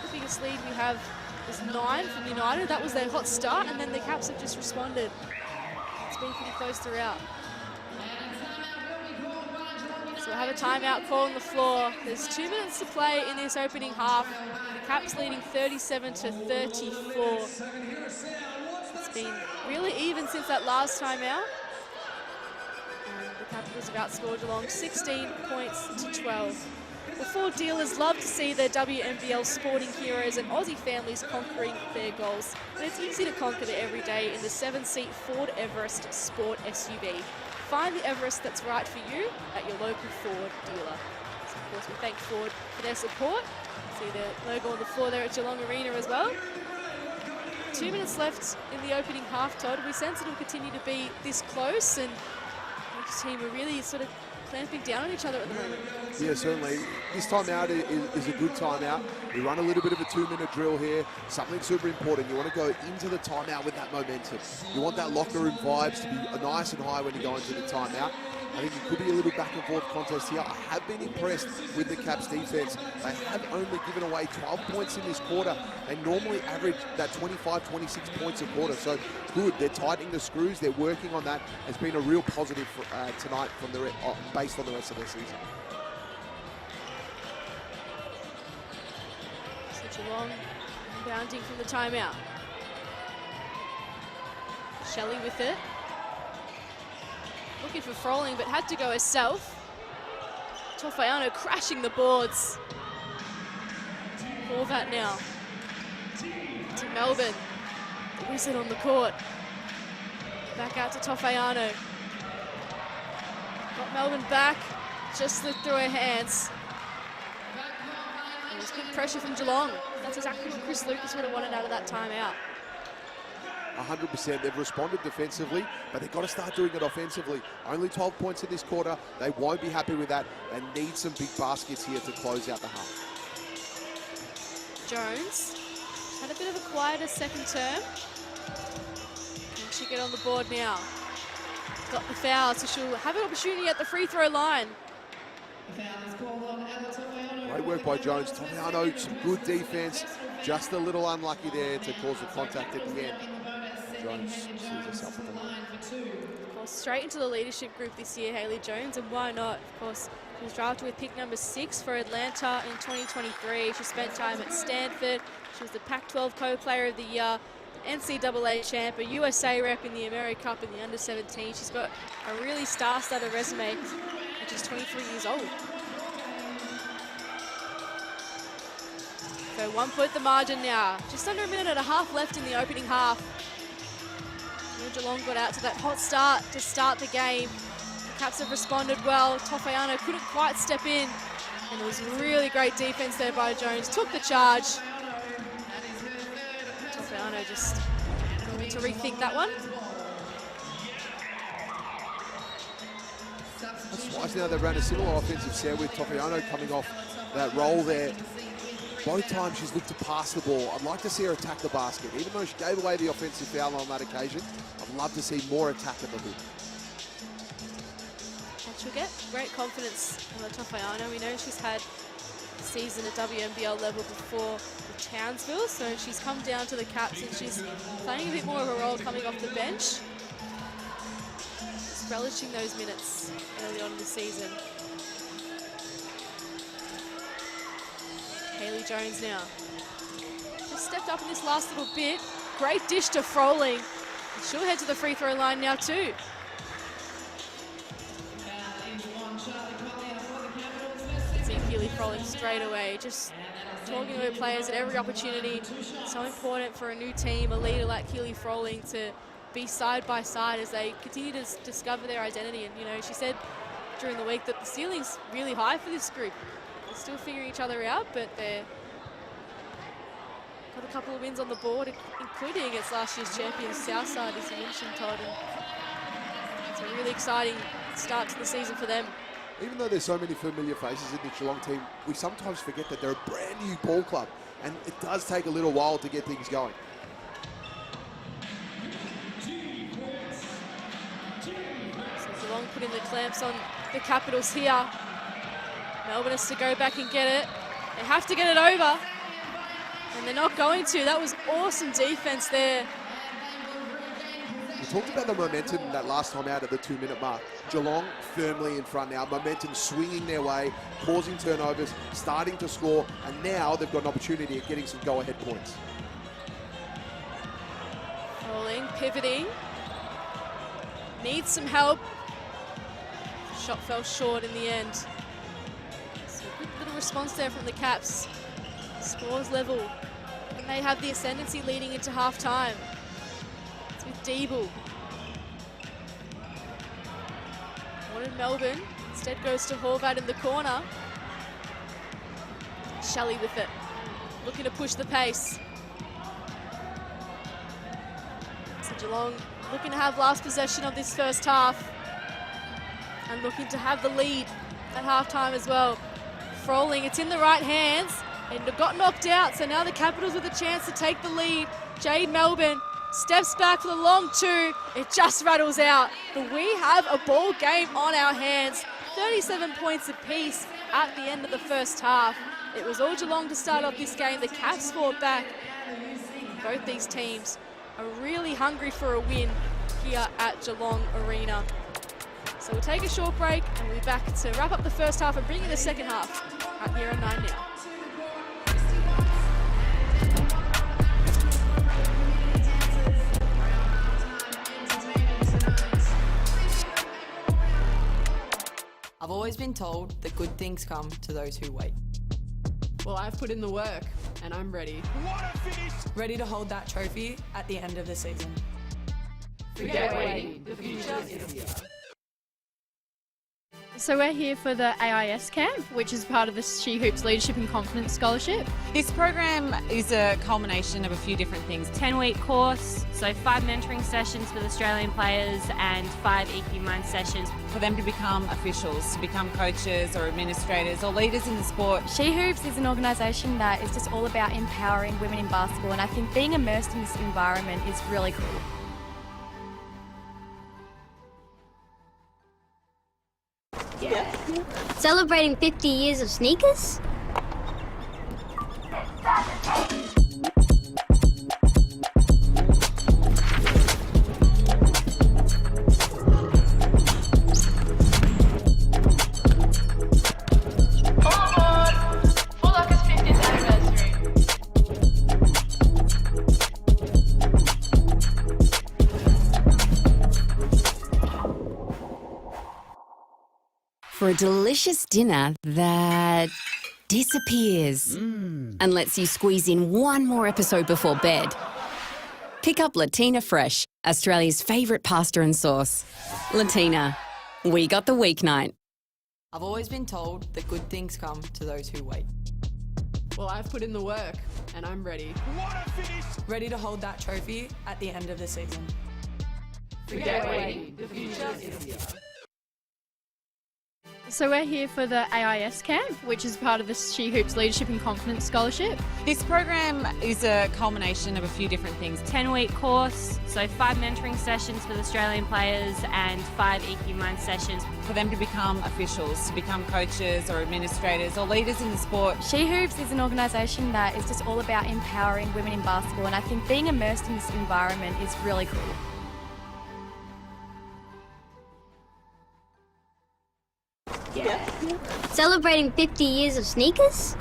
The biggest lead we have is 9 from United. That was their hot start, and then the Caps have just responded. It's been pretty close throughout. So we'll have a timeout call on the floor. There's 2 minutes to play in this opening half. The Caps leading 37-34. It's been really even since that last timeout. And the Capitals have outscored Geelong 16 points to 12. The Ford dealers love to see their WNBL sporting heroes and Aussie families conquering their goals. And it's easy to conquer it every day in the 7-seat Ford Everest Sport SUV. Find the Everest that's right for you at your local Ford dealer. So of course we thank Ford for their support. See the logo on the floor there at Geelong Arena as well. 2 minutes left in the opening half, Todd. We sense it'll continue to be this close, and each team are really sort of clamping down on each other at the moment. Yeah, certainly. This timeout is a good timeout. We run a little bit of a 2-minute drill here. Something super important. You want to go into the timeout with that momentum. You want that locker room vibes to be nice and high when you go into the timeout. I think it could be a little back and forth contest here. I have been impressed with the Caps defense. They have only given away 12 points in this quarter. They normally average that 25, 26 points a quarter. So good. They're tightening the screws. They're working on that. It's been a real positive for, tonight from the based on the rest of their season. So Geelong bounding from the timeout. Shelley with it. Looking for Froling, but had to go herself. Tofayano crashing the boards. Horvat now. To Melbourne. The wizard on the court. Back out to Tofayano. Got Melbourne back. Just slipped through her hands. And there's good pressure from Geelong. That's exactly what Chris Lucas would have wanted out of that timeout. 100%. They've responded defensively, but they've got to start doing it offensively. Only 12 points in this quarter. They won't be happy with that. They need some big baskets here to close out the half. Jones had a bit of a quieter second term. Can she get on the board now? Got the foul, so she'll have an opportunity at the free throw line. Great work by Jones. Tofayano, some good defense. Just a little unlucky there to cause the contact at the end. Jones sees herself at the line. Of course, straight into the leadership group this year, Hayley Jones, and why not? Of course, she was drafted with pick number 6 for Atlanta in 2023. She spent time at Stanford. She was the Pac-12 Co-Player of the Year, NCAA champ, a USA rep in the America Cup in the under-17. She's got a really star-studded resume, and she's 23 years old. So 1 point the margin now. Just under a minute and a half left in the opening half. Geelong got out to that hot start to start the game. The Caps have responded well. Tofayano couldn't quite step in. And it was really great defense there by Jones. Took the charge. Tofayano just need to rethink that one. That's twice now they've ran a similar offensive set with Tofayano coming off that roll there. Both times she's looked to pass the ball. I'd like to see her attack the basket. Even though she gave away the offensive foul on that occasion, I'd love to see more attack at the hoop. And she'll get great confidence on Tofayano. We know she's had a season at WNBL level before with Townsville, so she's come down to the Caps and she's playing a bit more of a role coming off the bench. Just relishing those minutes early on in the season. Hayley Jones now. Just stepped up in this last little bit. Great dish to Froling. She'll head to the free throw line now too. See Keely Froling straight away. Just talking to her players at every opportunity. So important for a new team, a leader like Keely Froling to be side by side as they continue to discover their identity. And you know, she said during the week that the ceiling's really high for this group. They're still figuring each other out, but they're Got a couple of wins on the board, including against last year's champions, Southside, as you mentioned, Todd. It's a really exciting start to the season for them. Even though there's so many familiar faces in the Geelong team, we sometimes forget that they're a brand new ball club, and it does take a little while to get things going. So Geelong putting the clamps on the Capitals here. Melbourne has to go back and get it. They have to get it over, and they're not going to. That was awesome defense there. We talked about the momentum that last time out at the 2-minute mark. Geelong firmly in front now, momentum swinging their way, causing turnovers, starting to score, and now they've got an opportunity at getting some go-ahead points. Rolling, pivoting. Needs some help. Shot fell short in the end. So a good little response there from the Caps. Scores level. And they have the ascendancy leading into half-time. It's with Deeble. Wanted Melbourne. Instead goes to Horvath in the corner. Shelley with it. Looking to push the pace. So Geelong looking to have last possession of this first half. And looking to have the lead at halftime as well. Froling, it's in the right hands. And it got knocked out, so now the Capitals with a chance to take the lead. Jade Melbourne steps back for the long two. It just rattles out. But we have a ball game on our hands. 37 points apiece at the end of the first half. It was all Geelong to start off this game. The Caps fought back. Both these teams are really hungry for a win here at Geelong Arena. So we'll take a short break and we'll be back to wrap up the first half and bring in the second half at here on 9 now. I've always been told that good things come to those who wait. Well, I've put in the work, and I'm ready. What a finish! Ready to hold that trophy at the end of the season. Forget waiting, the future is here. So we're here for the AIS camp, which is part of the She Hoops Leadership and Confidence Scholarship. This program is a culmination of a few different things. 10-week course, so 5 mentoring sessions with Australian players and 5 EQ Mind sessions. For them to become officials, to become coaches or administrators or leaders in the sport. She Hoops is an organisation that is just all about empowering women in basketball, and I think being immersed in this environment is really cool. Celebrating 50 years of sneakers? For a delicious dinner that disappears and lets you squeeze in one more episode before bed. Pick up Latina Fresh, Australia's favourite pasta and sauce. Latina, we got the weeknight. I've always been told that good things come to those who wait. Well, I've put in the work, and I'm ready. What a finish! Ready to hold that trophy at the end of the season. Forget waiting, the future is here. So we're here for the AIS camp, which is part of the She Hoops Leadership and Confidence Scholarship. This program is a culmination of a few different things. 10-week course, so 5 mentoring sessions with Australian players and 5 EQ Mind sessions. For them to become officials, to become coaches or administrators or leaders in the sport. She Hoops is an organisation that is just all about empowering women in basketball, and I think being immersed in this environment is really cool. Celebrating 50 years of sneakers?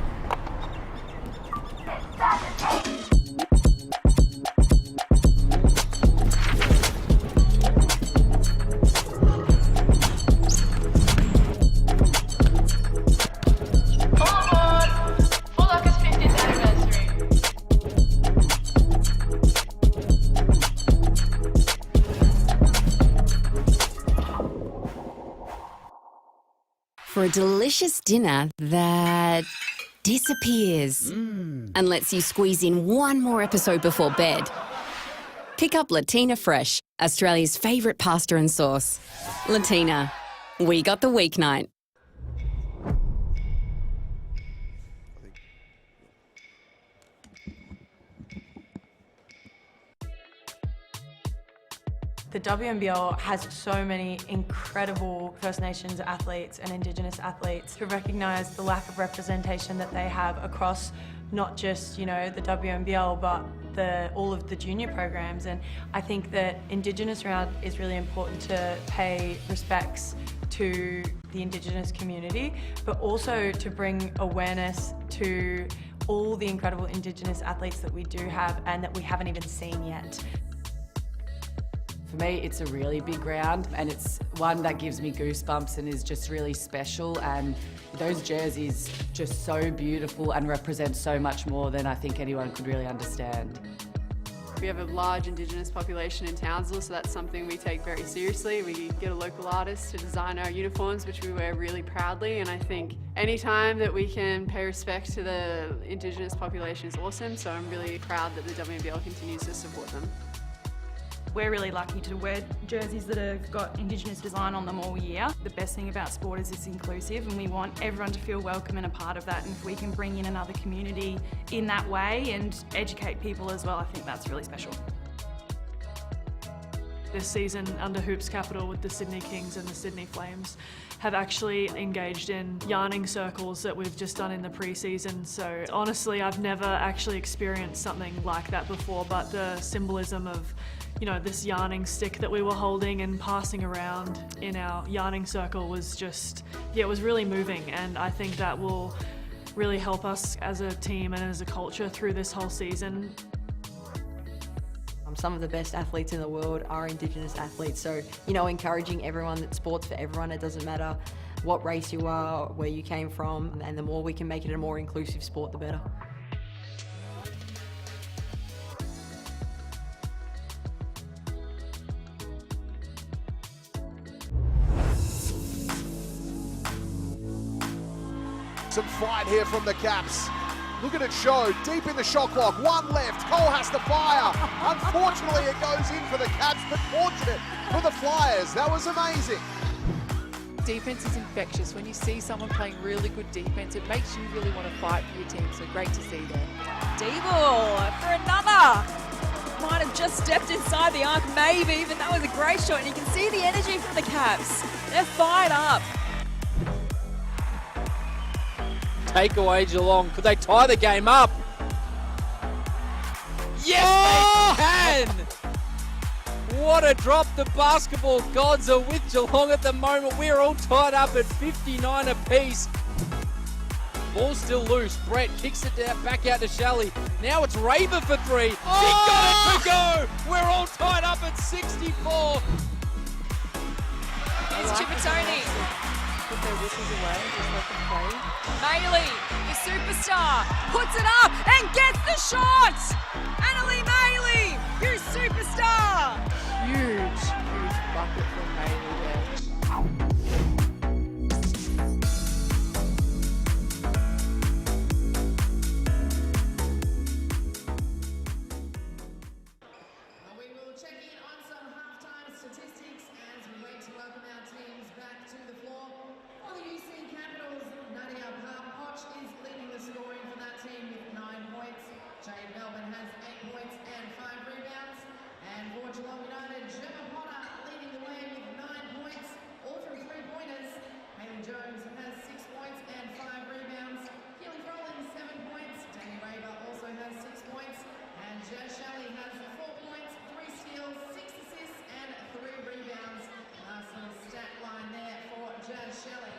For a delicious dinner that disappears and lets you squeeze in one more episode before bed. Pick up Latina Fresh, Australia's favourite pasta and sauce. Latina, we got the weeknight. The WNBL has so many incredible First Nations athletes and Indigenous athletes to recognise the lack of representation that they have across not just, you know, the WNBL, but all of the junior programs. And I think that Indigenous round is really important to pay respects to the Indigenous community, but also to bring awareness to all the incredible Indigenous athletes that we do have and that we haven't even seen yet. For me, it's a really big round, and it's one that gives me goosebumps and is just really special, and those jerseys just so beautiful and represent so much more than I think anyone could really understand. We have a large Indigenous population in Townsville, so that's something we take very seriously. We get a local artist to design our uniforms, which we wear really proudly, and I think any time that we can pay respect to the Indigenous population is awesome, so I'm really proud that the WNBL continues to support them. We're really lucky to wear jerseys that have got Indigenous design on them all year. The best thing about sport is it's inclusive, and we want everyone to feel welcome and a part of that, and if we can bring in another community in that way and educate people as well, I think that's really special. This season under Hoops Capital with the Sydney Kings and the Sydney Flames have actually engaged in yarning circles that we've just done in the pre-season. So honestly, I've never actually experienced something like that before, but the symbolism of, you know, this yarning stick that we were holding and passing around in our yarning circle was just, yeah, it was really moving, and I think that will really help us as a team and as a culture through this whole season. Some of the best athletes in the world are Indigenous athletes, so, you know, encouraging everyone that sport's for everyone. It doesn't matter what race you are, where you came from, and the more we can make it a more inclusive sport, the better. Some fight here from the Caps. Look at it show, deep in the shot clock, one left, Cole has to fire. Unfortunately, it goes in for the Caps, but fortunate for the Flyers. That was amazing. Defense is infectious. When you see someone playing really good defense, it makes you really want to fight for your team, so great to see there. D-ball for another. Might have just stepped inside the arc, maybe, but that was a great shot, and you can see the energy from the Caps. They're fired up. Takeaway Geelong. Could they tie the game up? Yes, they can! What a drop. The basketball gods are with Geelong at the moment. We're all tied up at 59 apiece. Ball still loose. Brett kicks it down, back out to Shelley. Now it's Raver for three. He got it to go! We're all tied up at 64. Here's Chippitoni. Put their whistles away, just let them play. Mailey, the superstar, puts it up and gets the shot! Annalie Mailey, your superstar! Huge bucket from Mailey there. We will check in on some halftime statistics as we wait to welcome our teams back to the floor. For the UC Capitals, Nadia Poch is leading the scoring for that team with 9 points. Jade Melbourne has 8 points and 5 rebounds. And for Geelong United, Gemma Potter leading the way with 9 points, all from 3-pointers. Hayley Jones has 6 points and 5 rebounds. Keely Froling 7 points. Danny Raver also has 6 points. And Jazz Shelley has 4 points, 3 steals, 6 assists and 3 rebounds. Nice little stat line there for Jazz Shelley.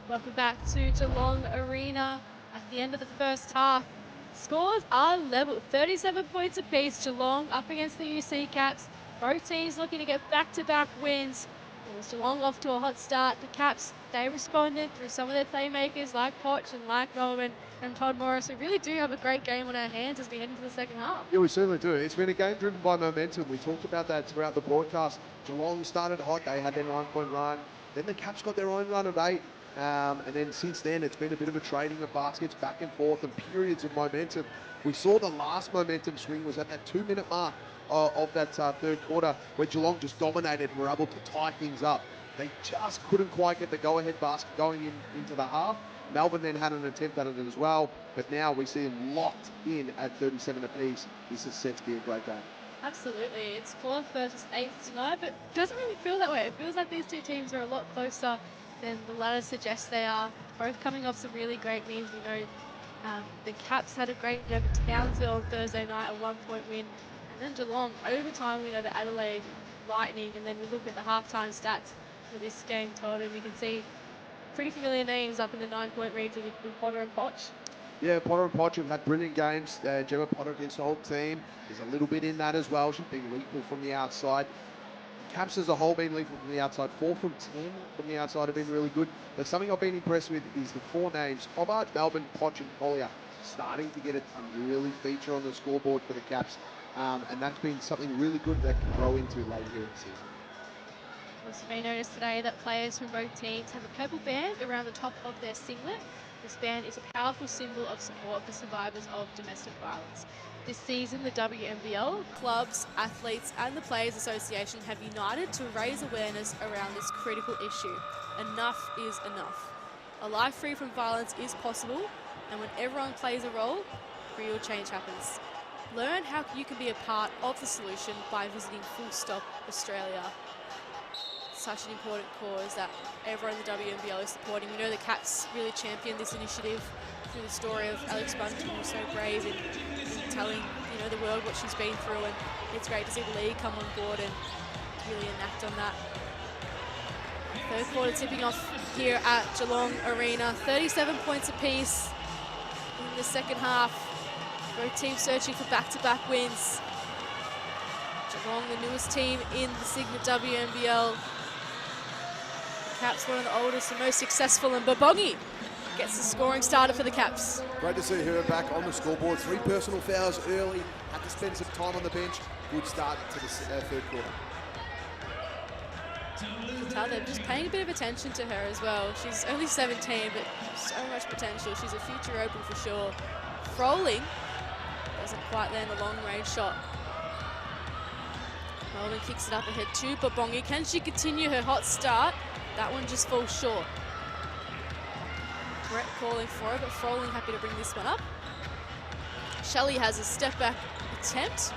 Welcome back to Geelong Arena at the end of the first half. Scores are level, 37 points apiece. Geelong up against the UC Caps. Both teams looking to get back-to-back wins. It was Geelong off to a hot start. The Caps, they responded through some of their playmakers like Potch and like Melbourne and Todd Morris. We really do have a great game on our hands as we head into the second half. Yeah, we certainly do. It's been a game driven by momentum. We talked about that throughout the broadcast. Geelong started hot. They had their 9-point run. Then the Caps got their own run of 8. And then since then, it's been a bit of a trading of baskets back and forth and periods of momentum. We saw the last momentum swing was at that 2-minute mark of that third quarter where Geelong just dominated and were able to tie things up. They just couldn't quite get the go-ahead basket going into the half. Melbourne then had an attempt at it as well, but now we see them locked in at 37 apiece. This is set to be a great game. Absolutely. It's 4th versus 8th tonight, but it doesn't really feel that way. It feels like these two teams are a lot closer than the ladder suggests they are. Both coming off some really great wins. We know the Caps had a great win over Townsville on Thursday night, a 1-point win. And then Geelong, overtime win over Adelaide Lightning. And then we look at the halftime stats for this game, Todd, and we can see pretty familiar names up in the 9-point region with Potter and Potch. Yeah, Potter and Potch have had brilliant games. Gemma Potter against the whole team. There's a little bit in that as well. She's been lethal from the outside. Caps as a whole been lethal from the outside. 4 from 10 from the outside have been really good. But something I've been impressed with is the 4 names, Hobart, Melbourne, Potch and Collier, starting to get a really feature on the scoreboard for the Caps. And that's been something really good that can grow into later here in the season. Also may notice today that players from both teams have a purple band around the top of their singlet. This band is a powerful symbol of support for survivors of domestic violence. This season, the WNBL, clubs, athletes and the Players Association have united to raise awareness around this critical issue. Enough is enough. A life free from violence is possible, and when everyone plays a role, real change happens. Learn how you can be a part of the solution by visiting Full Stop Australia. Such an important cause that everyone in the WNBL is supporting. We know the Caps really championed this initiative through the story of Alex Bunting, who's so brave in telling the world what she's been through, and it's great to see the league come on board and really enact on that. Third quarter tipping off here at Geelong Arena. 37 points apiece in the second half. Both teams searching for back-to-back wins. Geelong, the newest team in the Signet WNBL. The Caps, one of the oldest and most successful, and Babongi gets the scoring starter for the Caps. Great to see her back on the scoreboard. 3 personal fouls early. Had to spend some time on the bench. Good start to the third quarter. They're just paying a bit of attention to her as well. She's only 17, but so much potential. She's a future open for sure. Froling doesn't quite land a long-range shot. Melbourne kicks it up ahead to Babongi. Can she continue her hot start? That one just falls short. Brett calling for it, but Froling happy to bring this one up. Shelley has a step-back attempt.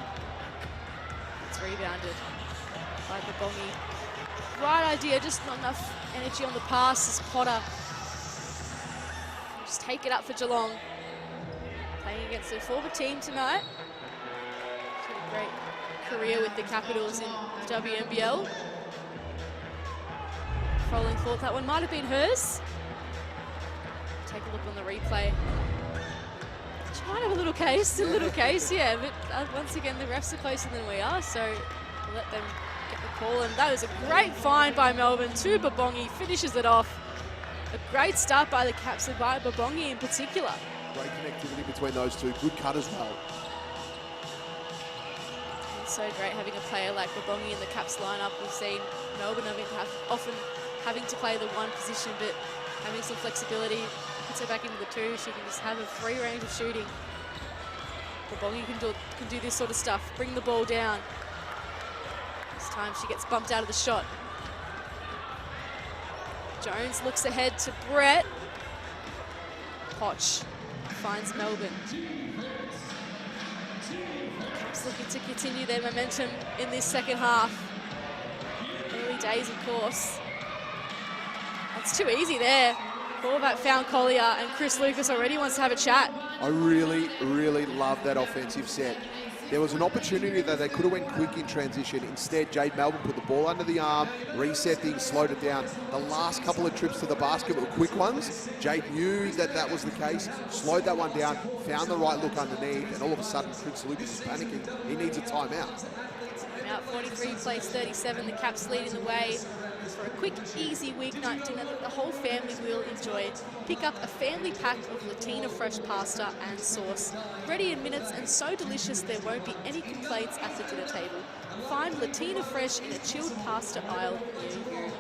It's rebounded by Babongi. Right idea, just not enough energy on the pass as Potter. Just take it up for Geelong. Playing against a former team tonight. She's had a great career with the Capitals in the WNBL. Froling thought that one might have been hers. Take a look on the replay. She might have a little case, yeah, but once again, the refs are closer than we are, so we'll let them get the call. And that was a great find by Melbourne to Babongi, finishes it off. A great start by the Caps and by Babongi in particular. Great connectivity between those two, good cut as well. It's so great having a player like Babongi in the Caps lineup. We've seen Melbourne often having to play the one position, but having some flexibility, puts her back into the 2. She can just have a free range of shooting. Babongi can do this sort of stuff, bring the ball down. This time she gets bumped out of the shot. Jones looks ahead to Brett. Potch finds Melbourne. Caps looking to continue their momentum in this second half. Early days, of course. That's too easy there. Horvat found Collier, and Chris Lucas already wants to have a chat. I really, really love that offensive set. There was an opportunity that they could have went quick in transition. Instead, Jade Melbourne put the ball under the arm, reset things, slowed it down. The last couple of trips to the basket were quick ones. Jade knew that that was the case, slowed that one down, found the right look underneath, and all of a sudden, Chris Lucas is panicking. He needs a timeout. Timeout, 43 plays 37. The Caps leading the way for a quick, easy weeknight dinner that the whole family will enjoy. Pick up a family pack of Latina fresh pasta and sauce. Ready in minutes and so delicious there won't be any complaints at the dinner table. Find Latina Fresh in a chilled pasta aisle near you.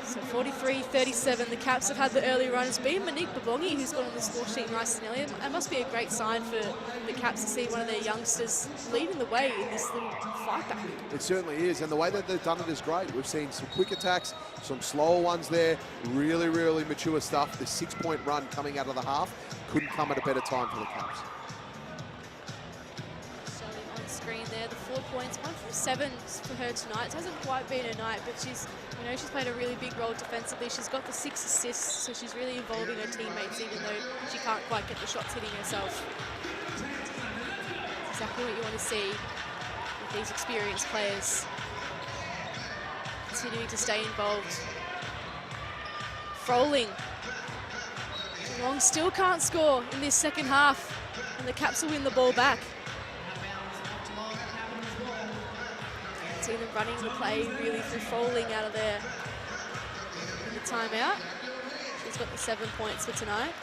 So 43-37, the Caps have had the early run. It's been Monique Babongi who's got on the score sheet nice and early. It must be a great sign for the Caps to see one of their youngsters leading the way in this little fight back. It certainly is, and the way that they've done it is great. We've seen some quick attacks, some slower ones there, really, really mature stuff. The 6-point run coming out of the half couldn't come at a better time for the Caps. On screen there, the 4 points, 1 from 7 for her tonight. It hasn't quite been her night, but she's played a really big role defensively. She's got the 6 assists, so she's really involving her teammates, even though she can't quite get the shots hitting herself. That's exactly what you want to see with these experienced players. Continuing to stay involved. Froling. Geelong still can't score in this second half, and the Caps will win the ball back. See them running the play really through Froling out of there in the timeout. She's got the 7 points for tonight.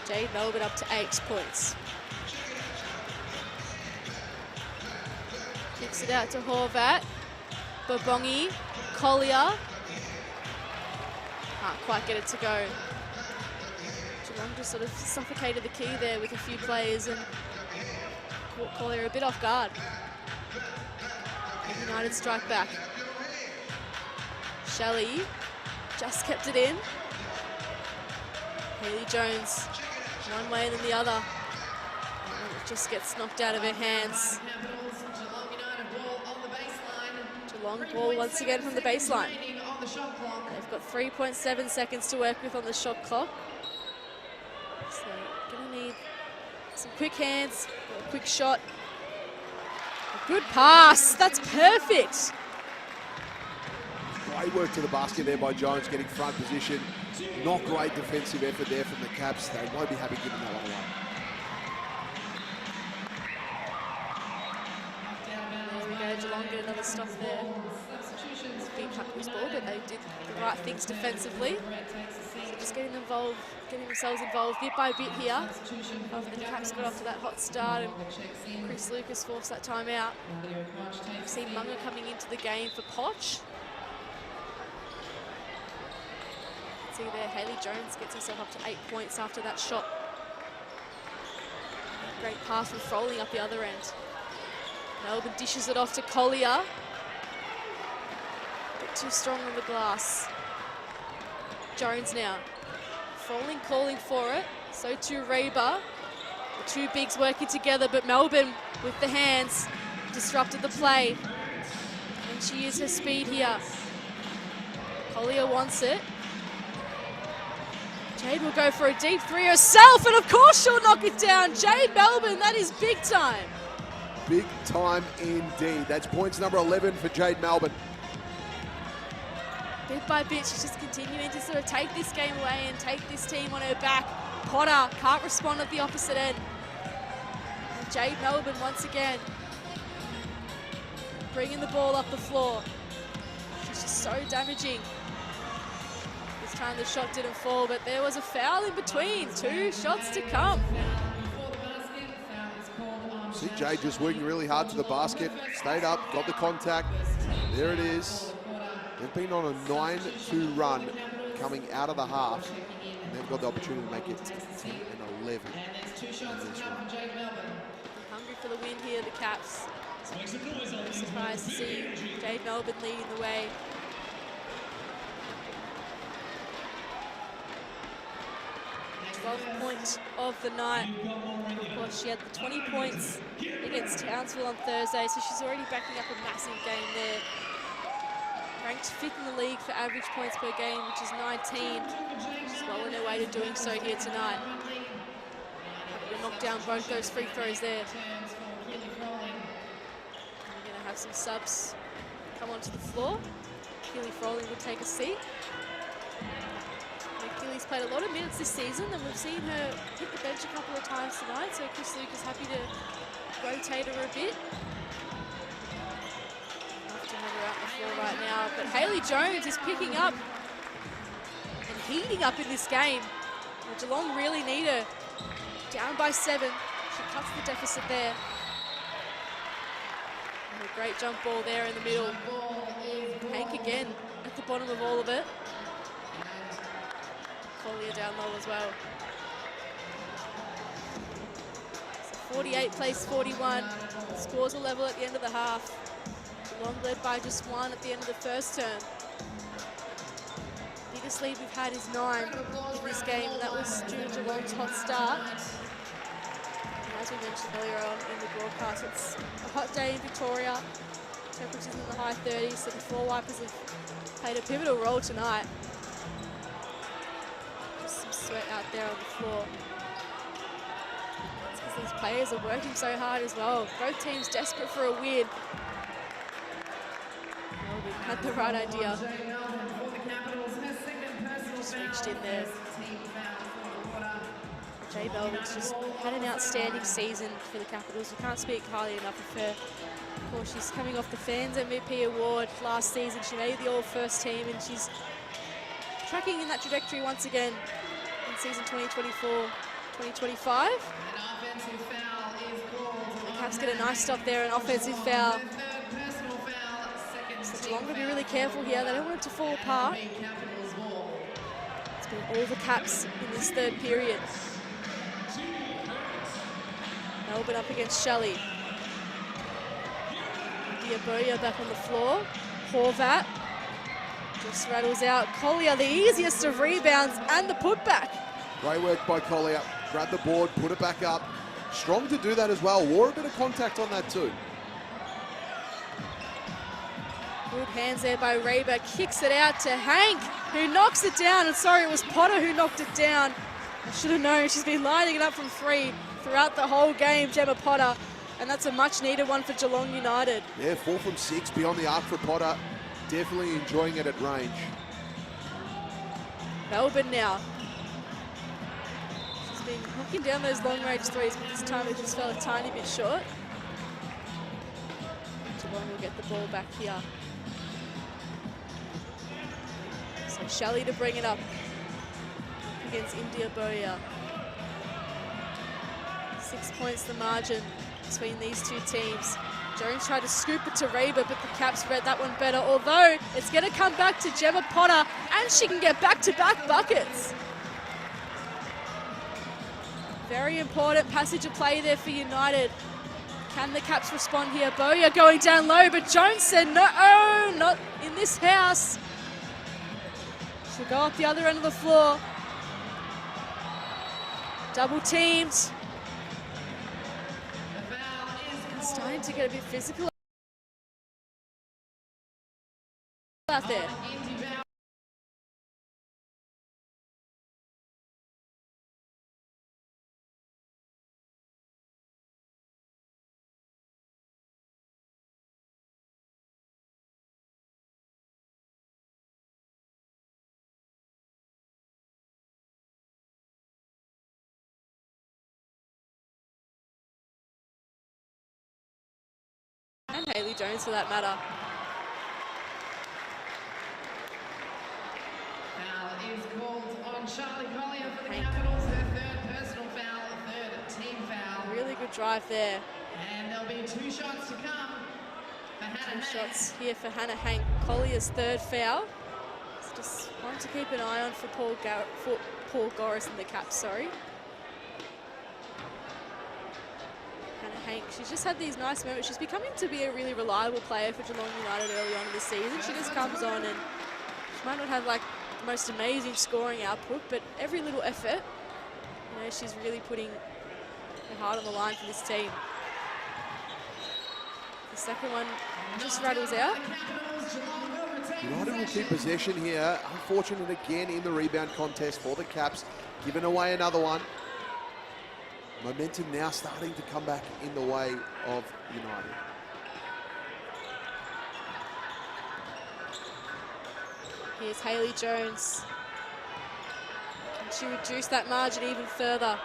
Jade Melbourne up to 8 points. Kicks it out to Horvat. Babongi, Collier. Can't quite get it to go. Geelong just sort of suffocated the key there with a few players and caught Collier a bit off guard. United strike back. Shelley just kept it in. Hayley Jones, one way and then the other. And it just gets knocked out of her hands. Geelong ball once again from the baseline. They've got 3.7 seconds to work with on the shot clock. So gonna need some quick hands, a quick shot. Good pass, that's perfect. Great work to the basket there by Jones, getting front position. Not great defensive effort there from the Caps. They won't be happy giving that one away. There we go, Geelong get another stop there. It's a big Capitals ball, but they did the right things defensively. So just getting themselves involved bit by bit here. After the Caps got off to that hot start and Chris Lucas forced that time out. We've seen Munger coming into the game for Poch. See there, Hayley Jones gets herself up to 8 points after that shot. Great pass from Froling up the other end. Melbourne dishes it off to Collier. A bit too strong on the glass. Jones now. Froling calling for it. So too Reba. The two bigs working together, but Melbourne with the hands disrupted the play. And she used her speed here. Collier wants it. Jade will go for a deep three herself, and of course she'll knock it down. Jade Melbourne, that is big time. Big time indeed. That's points number 11 for Jade Melbourne. Bit by bit, she's just continuing to sort of take this game away and take this team on her back. Potter can't respond at the opposite end. And Jade Melbourne once again bringing the ball up the floor. She's just so damaging. This time the shot didn't fall, but there was a foul in between. 2 shots to come. See Jade just working really hard to the basket. Stayed up, got the contact. There it is. They've been on a 9-2 run coming out of the half, and they've got the opportunity to make it 10 and 11 in this run. Hungry for the win here, the Caps. I'm surprised to see Jade Melbourne leading the way. Point of the night. Of course, she had the 20 points against Townsville on Thursday, so she's already backing up a massive game there. Ranked 5th in the league for average points per game, which is 19. She's well on her way to doing so here tonight. to knock down both those free throws there. We're going to have some subs come onto the floor. Keely Froling will take a seat. Keely's played a lot of minutes this season, and we've seen her hit the bench a couple of times tonight, so Chris Luke is happy to rotate her a bit. Have to have her out on the floor right now, but Hayley Jones is picking up and heating up in this game. Well, Geelong really need her. Down by 7. She cuts the deficit there. And a great jump ball there in the middle. Hank again at the bottom of all of it. Collier down low as well. So 48 plays 41. Scores a level at the end of the half. Geelong led by just 1 at the end of the first term. Biggest lead we've had is 9 in this game, and that was due to Geelong's hot start. And as we mentioned earlier on in the broadcast, it's a hot day in Victoria. Temperatures in the high 30s, so the floor wipers have played a pivotal role tonight. Just some sweat out there on the floor. It's because these players are working so hard as well. Both teams desperate for a win. Melbourne had the right idea. Just reached in there. Jay Melvin's just had an outstanding season for the Capitals. We can't speak highly enough of her. Of course, she's coming off the Fans MVP award last season. She made the All-First team, and she's tracking in that trajectory once again in season 2024-2025. The Caps get a nice stop there, an offensive foul. So Geelong will be really careful here. They don't want it to fall apart. It's been all the Caps in this third period. Melbourne up against Shelley. Diaboya back on the floor. Horvat just rattles out. Collier, the easiest of rebounds and the putback. Great work by Collier. Grab the board, put it back up. Strong to do that as well. Wore a bit of contact on that too. Good hands there by Reba. Kicks it out to Hank, who knocks it down. And sorry, it was Potter who knocked it down. I should have known. She's been lining it up from 3 throughout the whole game, Gemma Potter. And that's a much-needed one for Geelong United. Yeah, 4 from 6 beyond the arc for Potter. Definitely enjoying it at range. Melbourne now. She's been knocking down those long-range threes, but this time it just fell a tiny bit short. Geelong will get the ball back here. So Shelley to bring it up against India Boya. 6 points the margin between these two teams. Jones tried to scoop it to Reba, but the Caps read that one better, although it's going to come back to Gemma Potter, and she can get back-to-back buckets. Very important passage of play there for United. Can the Caps respond here? Boya going down low, but Jones said, no, not in this house. She'll go up the other end of the floor. Double teamed. Starting to get a bit physical out there. And Hayley Jones for that matter. Foul is called on Charlie Collier for the Capitals, her 3rd personal foul, 3rd team foul. Really good drive there. And there'll be 2 shots to come for Hannah Hank. 2 shots here for Hannah Hank. Collier's 3rd foul. So just one to keep an eye on for Paul Goris and the Caps, sorry. Hank, she's just had these nice moments. She's becoming to be a really reliable player for Geelong United early on in the season. She just comes on and she might not have like the most amazing scoring output, but every little effort, you know, she's really putting her heart on the line for this team. The second one just rattles out. United will keep possession here. Unfortunate again in the rebound contest for the Caps. Giving away another one. Momentum now starting to come back in the way of United. Here's Hayley Jones. Can she reduce that margin even further?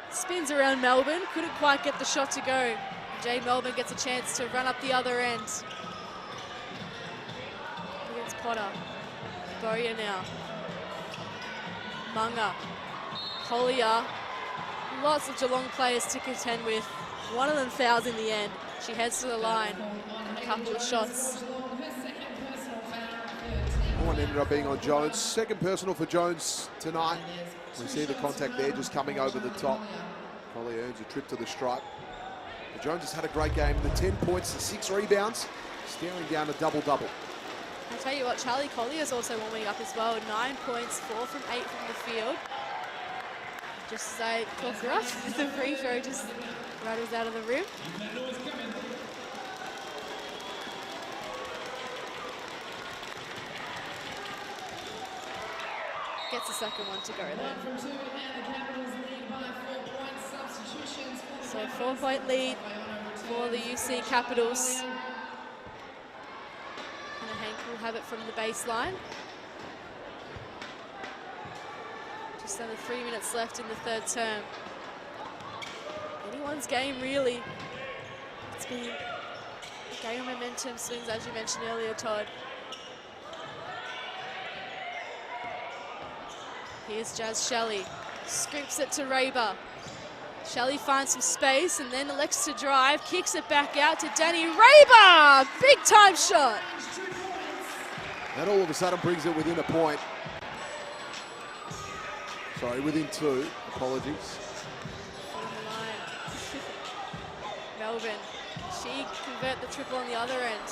Spins around Melbourne, couldn't quite get the shot to go. Jade Melbourne gets a chance to run up the other end. Against Potter. Boya now. Munga. Collier. Lots of Geelong players to contend with. One of them fouls in the end. She heads to the line. A couple of shots. One ended up being on Jones. Second personal for Jones tonight. We see the contact there just coming over the top. Collier earns a trip to the stripe. But Jones has had a great game. The 10 points and 6 rebounds, staring down a double-double. I tell you what, Charlie Collier's also warming up as well. 9 points, 4 from 8 from the field. Just as I talk her up, the free throw just rattles out of the rim. Gets the second one to go there. So 4-point lead for the UC Capitals. And Hank will have it from the baseline. Just under 3 minutes left in the third term. Anyone's game, really. It's been a game of momentum swings, as you mentioned earlier, Todd. Here's Jazz Shelley. Scoops it to Raber. Shelley finds some space and then elects to drive. Kicks it back out to Danny Raber. Big time shot. That all of a sudden brings it within a point. Sorry, within 2. Apologies. On the line. Melbourne. She convert the triple on the other end.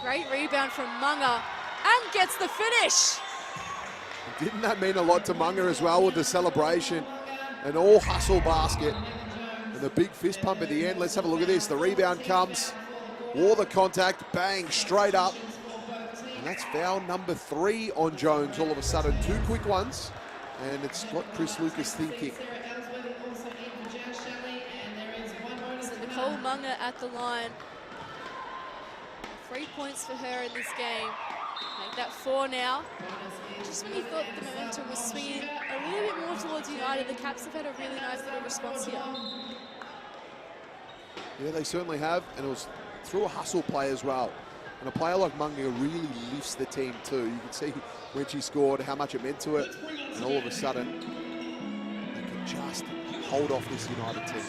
Great rebound from Munga and gets the finish. Didn't that mean a lot to Munga as well with the celebration? An all hustle basket and the big fist pump at the end. Let's have a look at this. The rebound comes, wore the contact, bang, straight up. And that's foul number 3 on Jones. All of a sudden, 2 quick ones. And it's got Chris Lucas thinking. So Nicole Munga at the line. 3 points for her in this game. Make that 4 now. Just when you thought the momentum was swinging a little bit more towards United, the Caps have had a really nice little response here. Yeah, they certainly have, and it was through a hustle play as well. And a player like Munga really lifts the team too. You can see when she scored how much it meant to it, and all of a sudden they can just hold off this United team.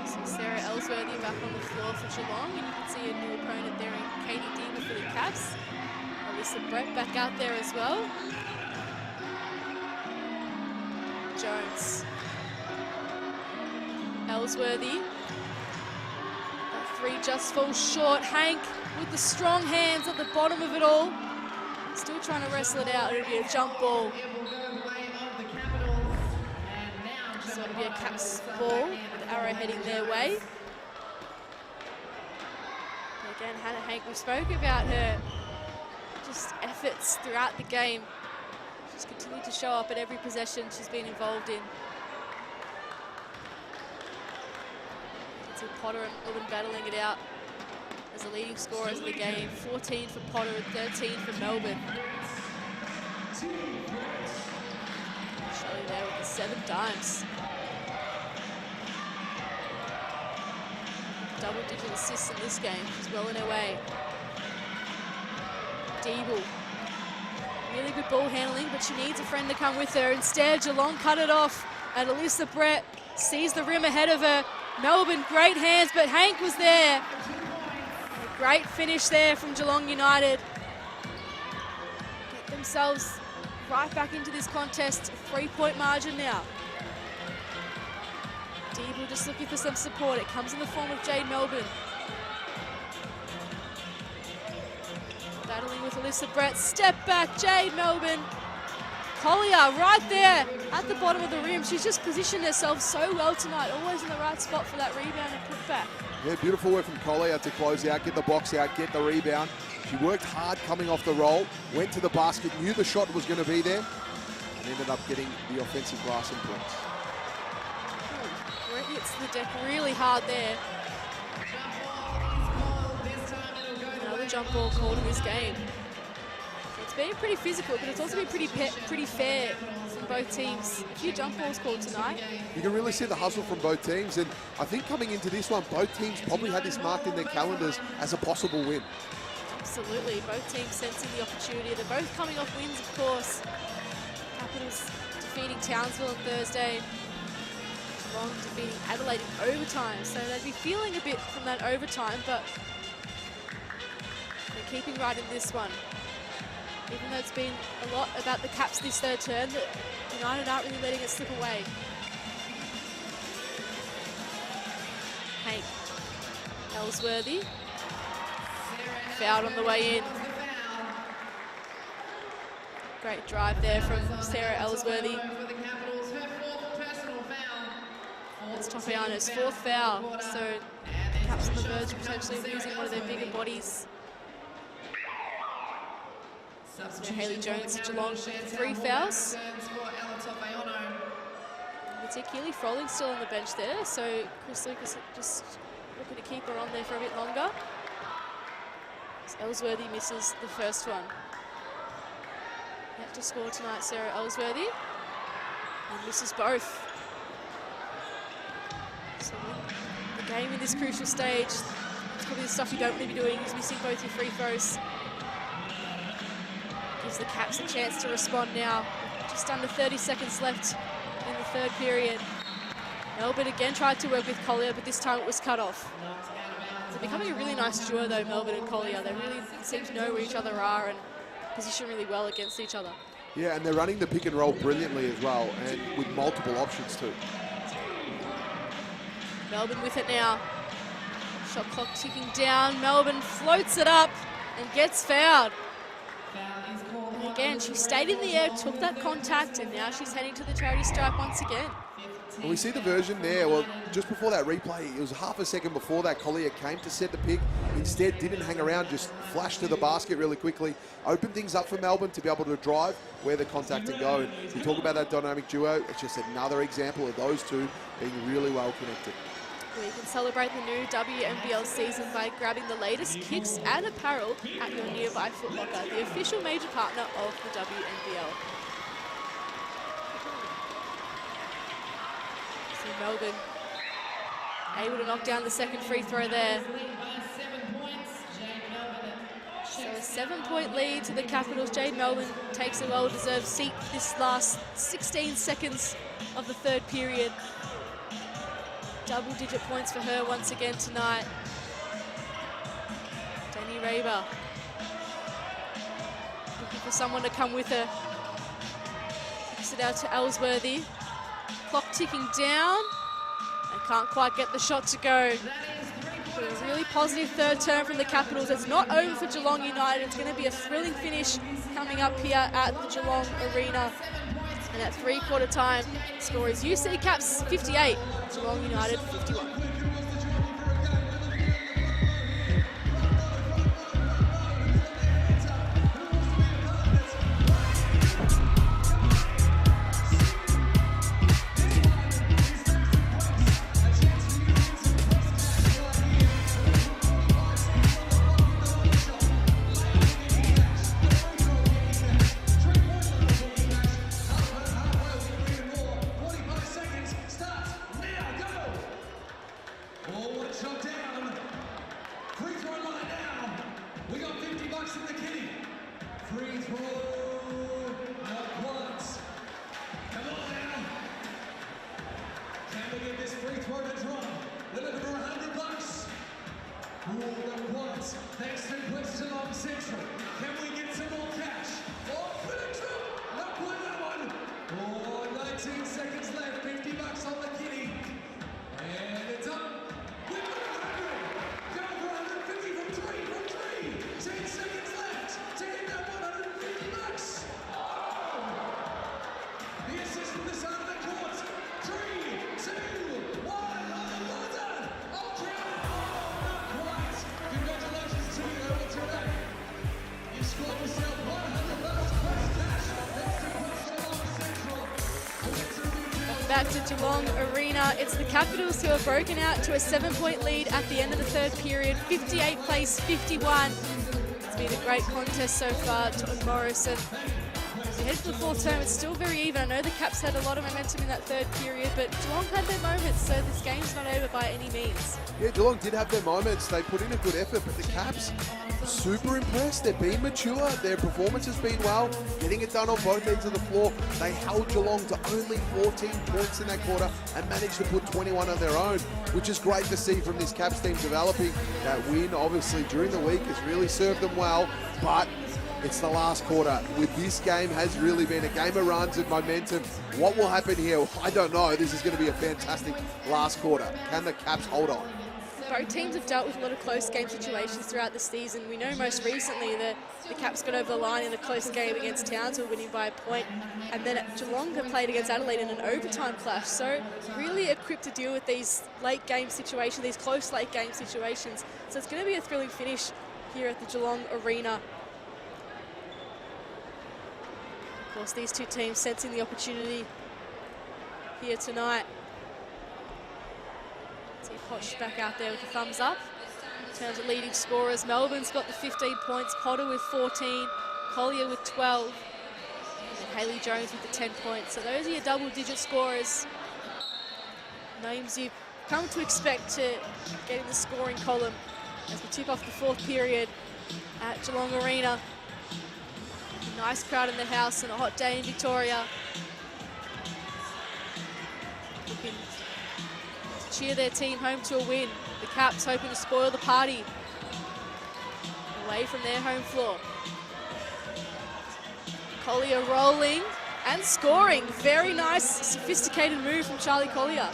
So Sarah Ellsworthy back on the floor for Geelong, and you can see a new opponent there in Katie Deemer for the Caps. Alyssa Brett back out there as well. Jones. Ellsworthy. That 3 just falls short. Hank with the strong hands at the bottom of it all. Still trying to wrestle it out. It'll be a jump ball. So it'll be a Caps ball with the arrow heading their way. And again, Hannah Hank, we spoke about her just efforts throughout the game. She's continued to show up at every possession she's been involved in. So Potter and Melbourne battling it out as the leading scorers of the game. 14 for Potter and 13 for Melbourne. Shelley there with the 7 dimes. Double-digit assists in this game. She's well in her way. Deeble. Really good ball handling, but she needs a friend to come with her. Instead, Geelong cut it off, and Alyssa Brett sees the rim ahead of her. Melbourne, great hands, but Hank was there. A great finish there from Geelong United. Get themselves right back into this contest. A 3-point margin now. Deeble just looking for some support. It comes in the form of Jade Melbourne. Battling with Alyssa Brett. Step back, Jade Melbourne. Collier right there at the bottom of the rim. She's just positioned herself so well tonight. Always in the right spot for that rebound and putback. Yeah, beautiful work from Collier to close out, get the box out, get the rebound. She worked hard coming off the roll, went to the basket, knew the shot was going to be there. and ended up getting the offensive glass and points. Brett hits the deck really hard there. Another jump ball called in this game. It's been pretty physical, but it's also been pretty fair from both teams. A few jump balls called tonight. You can really see the hustle from both teams, and I think coming into this one, both teams probably had this marked in their calendars as a possible win. Absolutely, both teams sensing the opportunity. They're both coming off wins, of course. Capitals defeating Townsville on Thursday. Geelong defeating Adelaide in overtime, so they'd be feeling a bit from that overtime, but they're keeping right in this one. Even though it's been a lot about the Caps this third term, United aren't really letting it slip away. Hank Ellsworthy. Fouled on the way in. Great drive there from Sarah Ellsworthy. That's Topiano's fourth foul, so the Caps on the verge of potentially losing one of their bigger bodies. So Hayley Jones at Geelong, 3 fouls. Particularly Froling still on the bench there, so Chris Lucas just looking to keep her on there for a bit longer. Ellsworthy misses the first one. Yet to score tonight, Sarah Ellsworthy, and misses both. So the game in this crucial stage, it's probably the stuff you don't want to be doing, is missing both your free throws. Gives the Caps a chance to respond now. Just under 30 seconds left in the third period. Melbourne again tried to work with Collier, but this time it was cut off. They're becoming a really nice duo though, Melbourne and Collier. They really seem to know where each other are and position really well against each other. Yeah, and they're running the pick and roll brilliantly as well, and with multiple options too. Melbourne with it now. Shot clock ticking down. Melbourne floats it up and gets fouled. And again, she stayed in the air, took that contact, and now she's heading to the charity stripe once again. Well, we see the version there. Well, just before that replay, it was half a second before that Collier came to set the pick. Instead, didn't hang around, just flashed to the basket really quickly. Opened things up for Melbourne to be able to drive where the contact and go. And we talk about that dynamic duo. It's just another example of those two being really well connected. We can celebrate the new WNBL season by grabbing the latest kits and apparel at your nearby Foot Locker, the official major partner of the WNBL. See Melbourne able to knock down the second free throw there. So a 7-point lead to the Capitals. Jade Melbourne takes a well-deserved seat this last 16 seconds of the third period. Double-digit points for her once again tonight. Danny Raber looking for someone to come with her. Kicks it out to Ellsworthy. Clock ticking down. They can't quite get the shot to go. But a really positive third term from the Capitals. It's not over for Geelong United. It's going to be a thrilling finish coming up here at the Geelong Arena. And at three-quarter time, score is UC Caps 58, Geelong United 51. back to Geelong Arena. It's the Capitals who have broken out to a 7-point lead at the end of the third period. 58 plays 51. It's been a great contest so far. Todd Morris, and as we head to the fourth term, it's still very even. I know the Caps had a lot of momentum in that third period, but Geelong had their moments, so this game's not over by any means. Yeah, Geelong did have their moments. They put in a good effort, but the Caps, super impressed. They're being mature. Their performance has been well, getting it done on both ends of the floor. They held Geelong to only 14 points in that quarter and managed to put 21 of their own, which is great to see from this Caps team developing. That win, obviously, during the week has really served them well, but it's the last quarter. With this game has really been a game of runs and momentum. What will happen here? I don't know. This is going to be a fantastic last quarter. Can the Caps hold on? Both teams have dealt with a lot of close game situations throughout the season. We know most recently that the Caps got over the line in a close game against Townsville, winning by a point, and then Geelong have played against Adelaide in an overtime clash. So really equipped to deal with these late game situations, these close late game situations. So it's going to be a thrilling finish here at the Geelong Arena. Of course, these two teams sensing the opportunity here tonight. See Posh back out there with the thumbs up. In terms of leading scorers, Melbourne's got the 15 points, Potter with 14, Collier with 12, and Hayley Jones with the 10 points. So those are your double-digit scorers. Names you've come to expect to get in the scoring column as we tip off the fourth period at Geelong Arena. Nice crowd in the house and a hot day in Victoria. Looking to cheer their team home to a win. The Caps hoping to spoil the party away from their home floor. Collier rolling and scoring. Very nice, sophisticated move from Charlie Collier.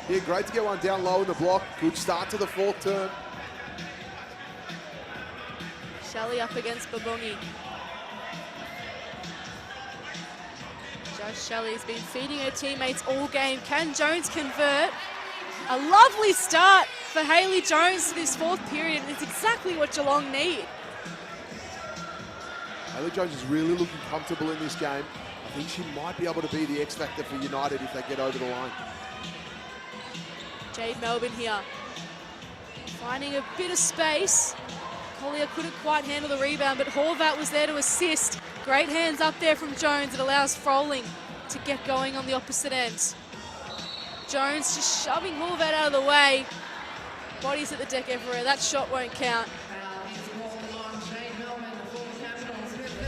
Yeah, great to get one down low in the block. Good start to the fourth term. Shelley up against Babongi. Josh Shelley's been feeding her teammates all game. Can Jones convert? A lovely start for Hayley Jones to this fourth period. It's exactly what Geelong need. Hayley Jones is really looking comfortable in this game. I think she might be able to be the X factor for United if they get over the line. Jade Melbourne here, finding a bit of space. Collier couldn't quite handle the rebound, but Horvat was there to assist. Great hands up there from Jones. It allows Froling to get going on the opposite end. Jones just shoving Horvat out of the way. Bodies at the deck everywhere. That shot won't count.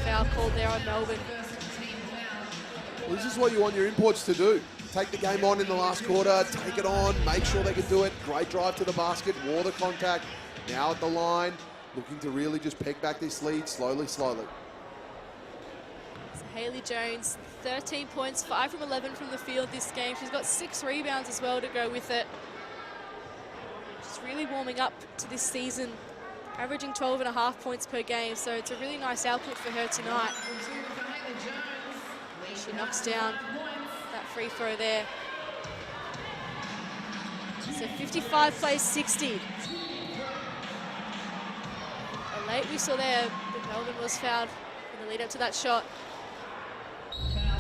Foul called there on Melbourne. Well, this is what you want your imports to do. Take the game on in the last quarter, take it on, make sure they can do it. Great drive to the basket, wore the contact. Now at the line, looking to really just peg back this lead slowly, slowly. So Hayley Jones, 13 points, 5 from 11 from the field this game. She's got 6 rebounds as well to go with it. She's really warming up to this season, averaging 12.5 points per game, so it's a really nice output for her tonight. She knocks down that free throw there. So 55 plays 60. A late whistle there, but Melbourne was fouled in the lead up to that shot.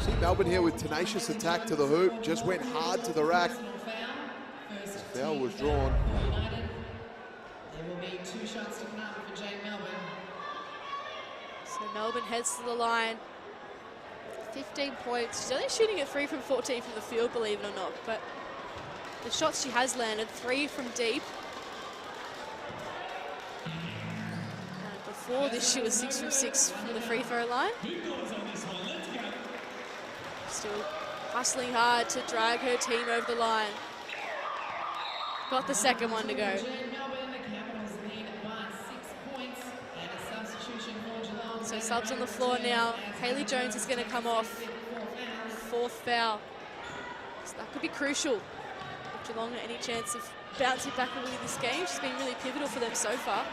See Melbourne here with tenacious attack to the hoop, just went hard to the rack. The foul was drawn. There will be 2 shots to count for Jade Melbourne. So Melbourne heads to the line. 15 points. She's only shooting at 3 from 14 from the field, believe it or not, but the shots she has landed, 3 from deep. And before this, she was 6 from 6 from the free throw line. Still hustling hard to drag her team over the line. Got the second one to go. So subs on the floor now. Hayley Jones is going to come off. 4th foul. So that could be crucial. If Geelong any chance of bouncing back and winning this game. She's been really pivotal for them so far.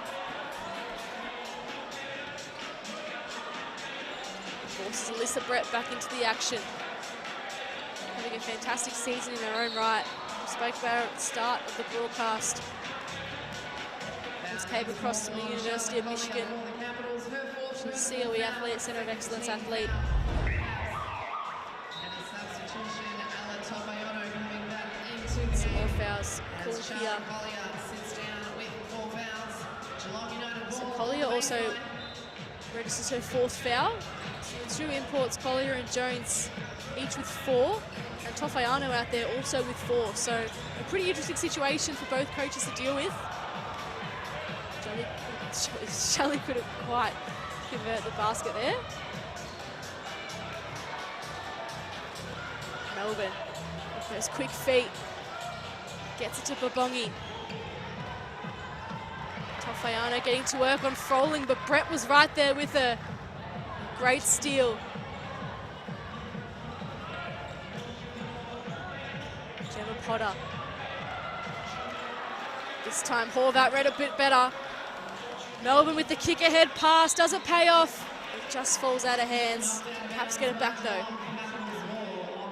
Forces Alyssa Brett back into the action. Having a fantastic season in her own right. We spoke about her at the start of the broadcast. She's came across from the University of Michigan. She's a COE athlete, Centre of Excellence athlete. And a substitution, Ella Topayo call here. sits down with 4 fouls. Geelong United So ball. Collier also registers her 4th foul. So the 2 imports, Collier and Jones, each with 4. And Tofayano out there also with 4. So a pretty interesting situation for both coaches to deal with. Shelley couldn't quite convert the basket there. Melbourne with those quick feet. Gets it to Babongi. Tofayano getting to work on Froling, but Brett was right there with a great steal. Gemma Potter. This time Horvat read a bit better. Melbourne with the kick ahead pass, doesn't pay off. It just falls out of hands. Caps get it back though.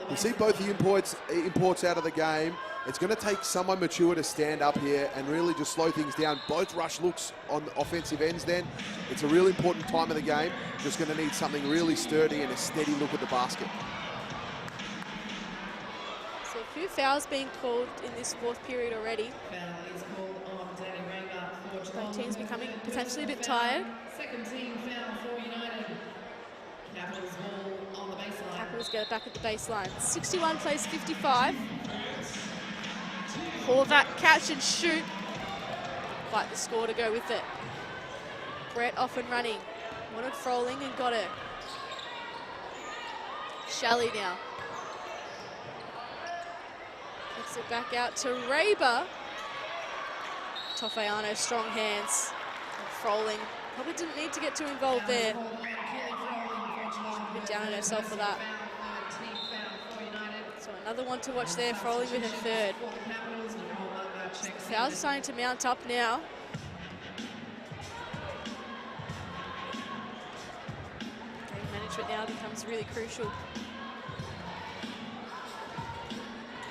You see both the imports out of the game. It's going to take someone mature to stand up here and really just slow things down. Both rush looks on the offensive ends then. It's a real important time of the game. Just going to need something really sturdy and a steady look at the basket. So a few fouls being called in this 4th period already. Foul is called on Danny Ranger for Both teams becoming potentially a bit tired. Second team foul for United. Capitals ball on the baseline. Capitals get it back at the baseline. 61 plays 55. Horvat catch and shoot. Quite the score to go with it. Brett off and running. Wanted Froling and got it. Shelley now. Kicks it back out to Raber. Tofayano, strong hands. And Froling probably didn't need to get too involved there. Been down on herself for that. So another one to watch there, Froling with her 3rd. The fouls are starting to mount up now. Game management now becomes really crucial.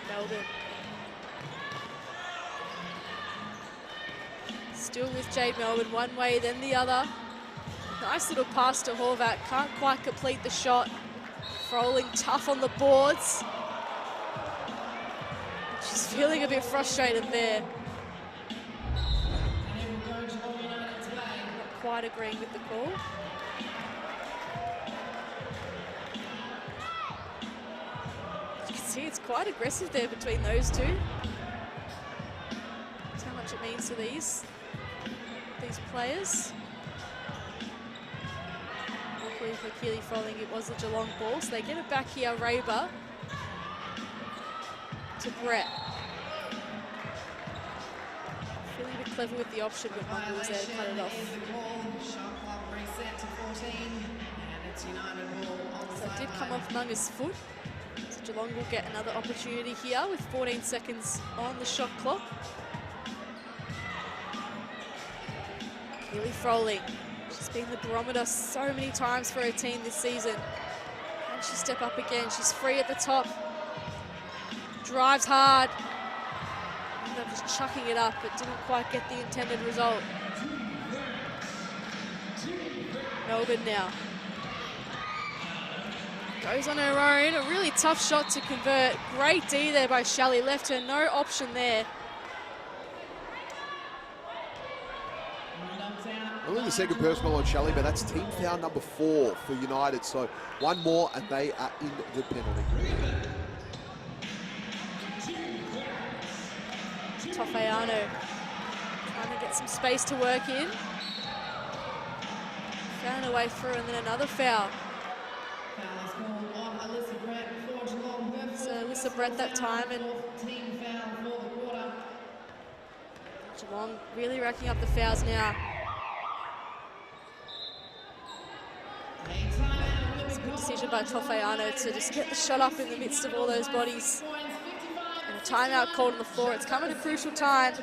Melbourne. Still with Jade Melbourne, one way then the other. Nice little pass to Horvat, can't quite complete the shot. Froling tough on the boards. She's feeling a bit frustrated there. Not quite agreeing with the call. You can see it's quite aggressive there between those two. That's how much it means to these players. Luckily for Keely Froling, it was a Geelong ball, so they get it back here, Raber. To Brett. Feeling a bit clever with the option, but Mungo was there to cut it off. Shot clock reset to 14, and it's United ball on the So it did come off Munga's foot. So Geelong will get another opportunity here with 14 seconds on the shot clock. Keely Froling. She's been the barometer so many times for her team this season. Can she step up again? She's free at the top. Drives hard. Ended up just chucking it up, but didn't quite get the intended result. Melbourne now. Goes on her own. A really tough shot to convert. Great D there by Shelley. Left her no option there. Only the 2nd personal on Shelley, but that's team foul number 4 for United. So one more and they are in the penalty. Tofayano trying to get some space to work in. Found her way through and then another foul. So Alyssa Brett that time, and Geelong really racking up the fouls now. It's a good decision by Tofayano to just get the shot up in the midst of all those bodies. And a timeout called on the floor. It's come at a crucial time.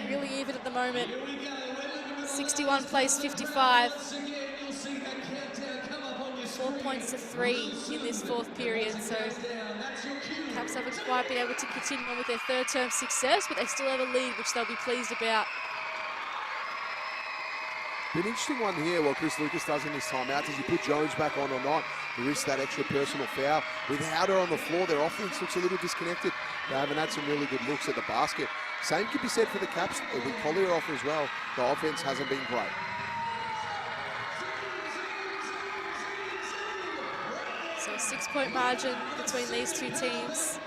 Really even at the moment. 61 plays 55. 4 points to 3 in this 4th period. So Caps haven't quite been able to continue on with their 3rd term success, but they still have a lead, which they'll be pleased about. An interesting one here, what Chris Lucas does in his timeout. Does he put Jones back on or not? He risks that extra personal foul. Without her on the floor, their offense looks a little disconnected. They haven't had some really good looks at the basket. Same can be said for the Caps with Collier off as well. The offense hasn't been great. So a 6-point margin between these two teams.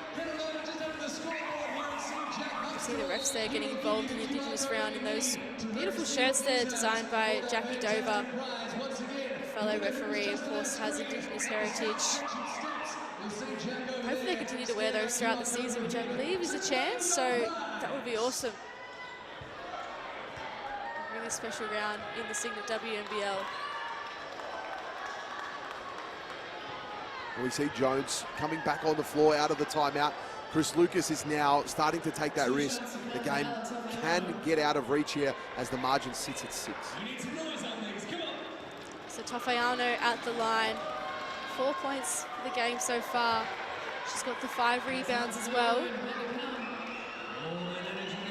You see the refs there getting involved in the Indigenous round in those beautiful shirts there designed by Jackie Dover. A fellow referee, of course, has Indigenous heritage. Hopefully they continue to wear those throughout the season, which I believe is a chance, so that would be awesome. A really special round in the Signet WNBL. We see Jones coming back on the floor out of the timeout. Chris Lucas is now starting to take that risk. The game can get out of reach here as the margin sits at 6. So Tofayano at the line. 4 points for the game so far. She's got the 5 rebounds as well.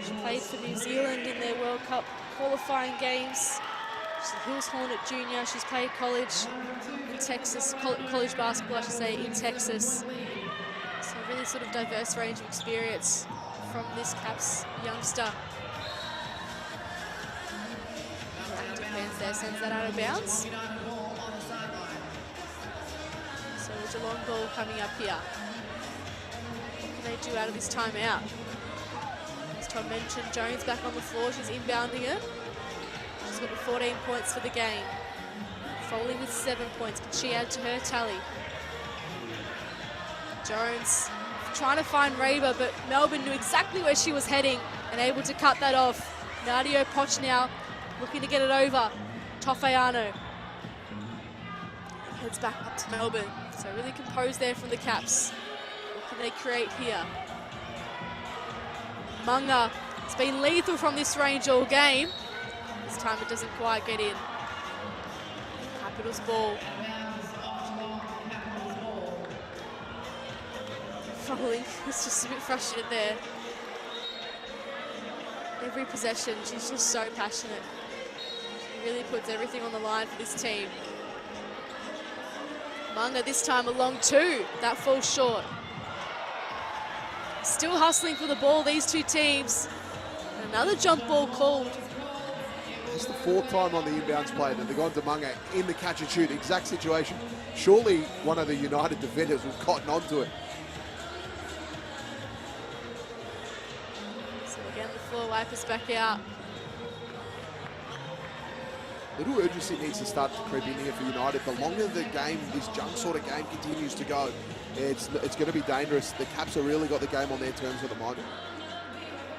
She played for New Zealand in their World Cup qualifying games. She's a Hills Hornet junior. She's played college in Texas, college basketball, I should say, in Texas. So a really sort of diverse range of experience from this Caps youngster. Active hands there, sends that out of bounds. So the Geelong ball coming up here. What can they do out of this timeout? As Tom mentioned, Jones back on the floor. She's inbounding it. She's got the 14 points for the game. Foley with 7 points. Can she add to her tally? Jones trying to find Raber, but Melbourne knew exactly where she was heading and able to cut that off. Nadia Poch now looking to get it over. Tofayano heads back up to Melbourne. So really composed there from the Caps. What can they create here? Munga has been lethal from this range all game. This time it doesn't quite get in. Capitals ball. Foley is just a bit frustrated there. Every possession, she's just so passionate. She really puts everything on the line for this team. Munga this time a long 2. That falls short. Still hustling for the ball, these two teams. And another jump ball called. It's the 4th time on the inbounds play that they've gone to Munga in the catch and shoot. Exact situation. Surely one of the United defenders will cotton onto it. So again, the floor wipers back out. Little urgency needs to start to creep in here for United. The longer the game, this junk sort of game continues to go, it's going to be dangerous. The Caps have really got the game on their terms at the moment.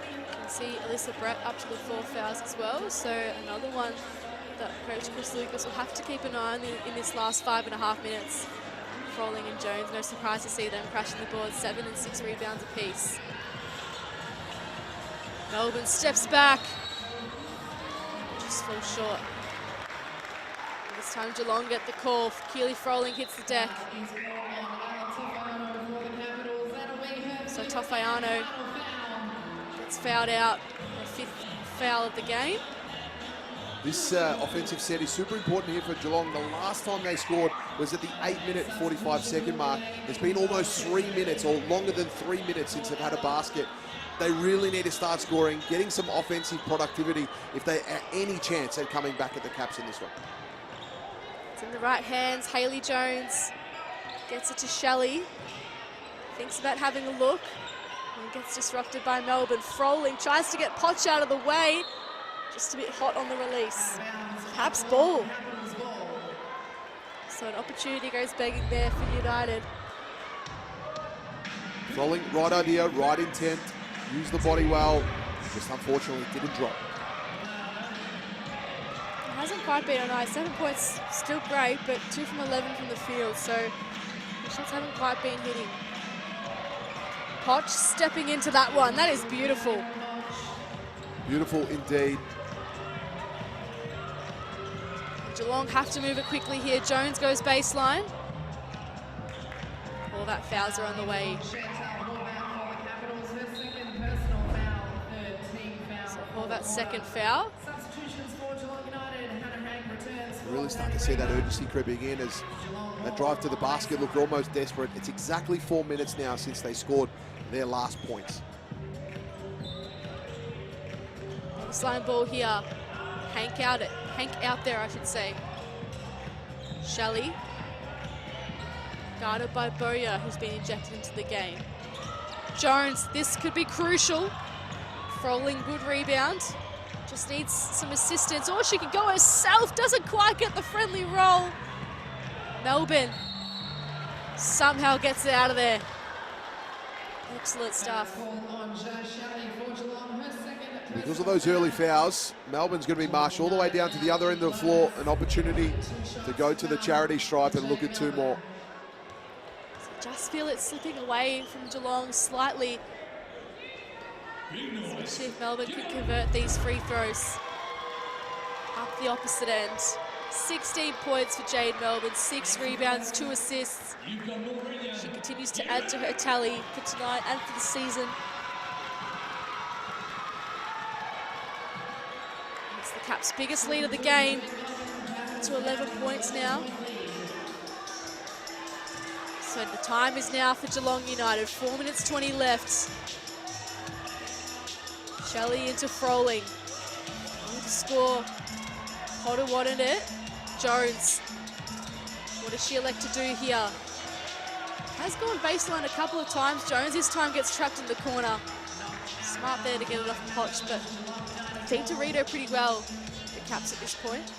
You can see Alyssa Brett up to the 4 fouls as well. So another one that Coach Chris Lucas will have to keep an eye on in this last 5.5 minutes. Froling and Jones, no surprise to see them crashing the board, 7 and 6 rebounds apiece. Melbourne steps back. Just falls short. This time Geelong get the call. Keely Froling hits the deck. So Tofayano gets fouled out. The 5th foul of the game. This offensive set is super important here for Geelong. The last time they scored was at the 8-minute 45-second mark. It's been almost 3 minutes or longer than 3 minutes since they've had a basket. They really need to start scoring, getting some offensive productivity if they have any chance at coming back at the Caps in this one. It's in the right hands. Hayley Jones gets it to Shelley. Thinks about having a look and gets disrupted by Melbourne. Froling tries to get Poch out of the way. Just a bit hot on the release. Caps ball. So an opportunity goes begging there for United. Froling, right idea, right intent. Use the body well. Just unfortunately didn't drop. It hasn't quite been on ice. 7 points, still great, but 2 from 11 from the field, so the shots haven't quite been hitting. Poch stepping into that one. That is beautiful. Beautiful indeed. Geelong have to move it quickly here. Jones goes baseline. All that fouls are on the way. So all that second foul. Really starting to see that urgency creeping in as that drive to the basket looked almost desperate. It's exactly 4 minutes now since they scored their last points. baseline ball here. Hank out there, I should say. Shelley. Guarded by Boya, who's been injected into the game. Jones, this could be crucial. Froling, good rebound. Just needs some assistance. Or she can go herself. Doesn't quite get the friendly roll. Melbourne somehow gets it out of there. Excellent stuff. Because of those early fouls, Melbourne's going to be marched all the way down to the other end of the floor. An opportunity to go to the charity stripe and look at 2 more. Just feel it slipping away from Geelong slightly. Especially if Melbourne can convert these free throws. Up the opposite end. 16 points for Jade Melbourne, 6 rebounds, 2 assists. She continues to add to her tally for tonight and for the season. It's the Caps' biggest lead of the game, to 11 points now. So the time is now for Geelong United, 4 minutes 20 left. Shelley into Froling. To score. Potter wanted it. Jones. What does she elect to do here? Has gone baseline a couple of times. Jones this time gets trapped in the corner. Smart there to get it off Potch, but seem to read her pretty well, the Caps at this point.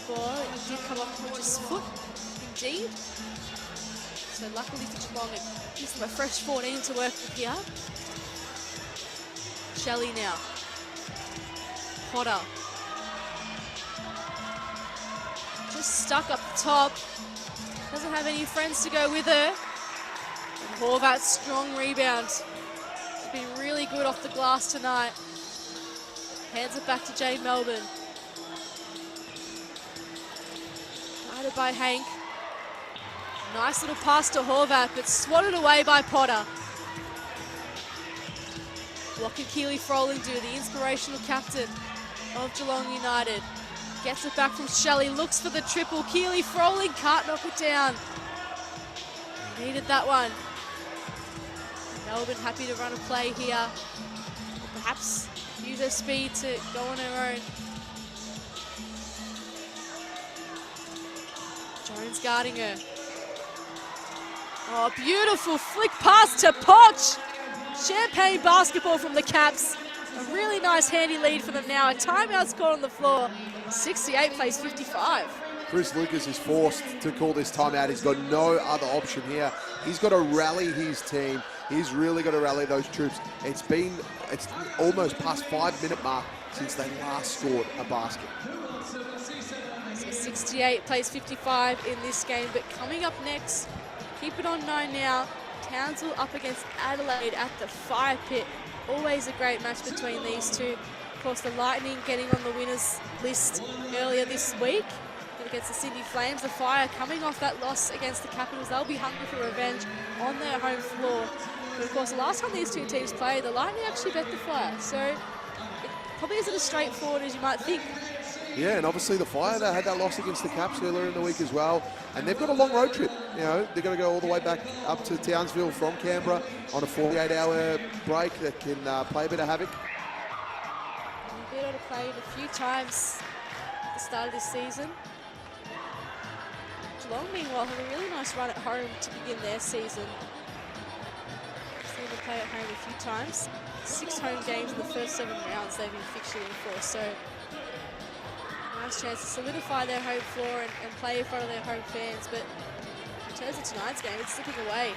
Ball, it did come off Potch's foot, indeed. So luckily for Geelong, it gives them a fresh 14 to work with here. Shelley now. Potter. Just stuck up the top. Doesn't have any friends to go with her. And Horvat's strong rebound. She's been really good off the glass tonight. Hands it back to Jade Melbourne. Guided by Hank. Nice little pass to Horvat, but swatted away by Potter. What can Keely Froling do, the inspirational captain of Geelong United? Gets it back from Shelley, looks for the triple. Keely Froling can't knock it down. Needed that one. Melbourne happy to run a play here. Perhaps use her speed to go on her own. Jones guarding her. Oh, beautiful flick pass to Potch. Champagne basketball from the Caps. A really nice handy lead for them now. A timeout score on the floor. 68 plays 55. Chris Lucas is forced to call this timeout. He's got no other option here. He's got to rally his team. He's really got to rally those troops. It's almost past 5-minute mark since they last scored a basket. So 68 plays 55 in this game, but coming up next, keep it on 9 now. Townsville up against Adelaide at the Fire Pit. Always a great match between these two. Of course, the Lightning getting on the winners list earlier this week against the Sydney Flames. The Fire coming off that loss against the Capitals. They'll be hungry for revenge on their home floor. But of course, the last time these two teams played, the Lightning actually bet the Fire. So it probably isn't as straightforward as you might think. Yeah, and obviously the Fire, they had that loss against the Caps earlier in the week as well. And they've got a long road trip. You know, they're going to go all the way back up to Townsville from Canberra on a 48-hour break that can play a bit of havoc. They've been able to play it a few times at the start of this season. Geelong, meanwhile, have a really nice run at home to begin their season. Seen them play at home a few times. 6 home games in the first 7 rounds they've been fixturing for. So nice chance to solidify their home floor and play in front of their home fans, but in terms of tonight's game, it's slipping away.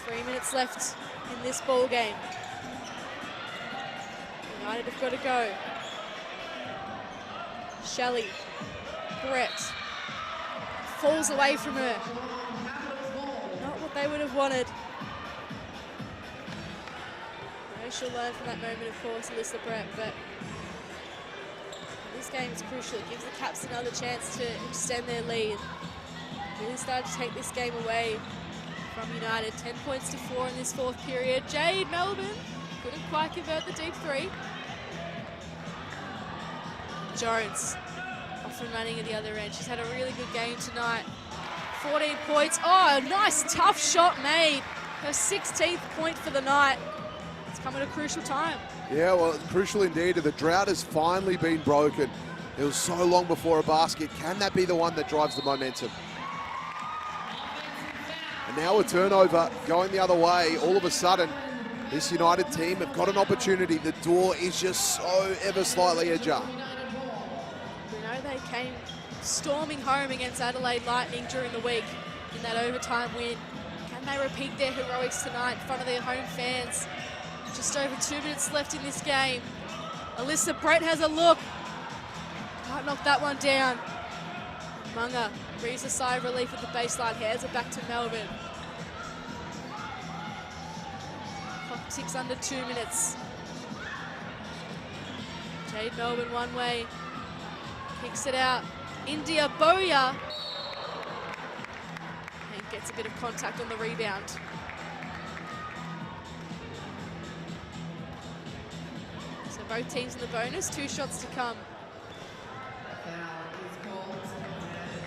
3 minutes left in this ball game. United have got to go. Shelley, Brett, falls away from her. Not what they would have wanted. She'll learn from that moment, of course, Alyssa Brett, but this game is crucial. It gives the Caps another chance to extend their lead. Really started to take this game away from United. 10 points to 4 in this 4th period. Jade Melbourne couldn't quite convert the deep 3. Jones off from running at the other end. She's had a really good game tonight. 14 points. Oh, a nice tough shot made. Her 16th point for the night. It's come at a crucial time. Yeah, well, crucial indeed. The drought has finally been broken. It was so long before a basket. Can that be the one that drives the momentum? And now a turnover going the other way. All of a sudden, this United team have got an opportunity. The door is just so ever slightly ajar. You know, they came storming home against Adelaide Lightning during the week in that overtime win. Can they repeat their heroics tonight in front of their home fans? Just over 2 minutes left in this game. Alyssa Brett has a look. Might knock that one down. Munga breathes a sigh of relief at the baseline. Hands it back to Melbourne. Clock ticks under 2 minutes. Jade Melbourne one way. Kicks it out. India Boya. And gets a bit of contact on the rebound. So both teams in the bonus. 2 shots to come.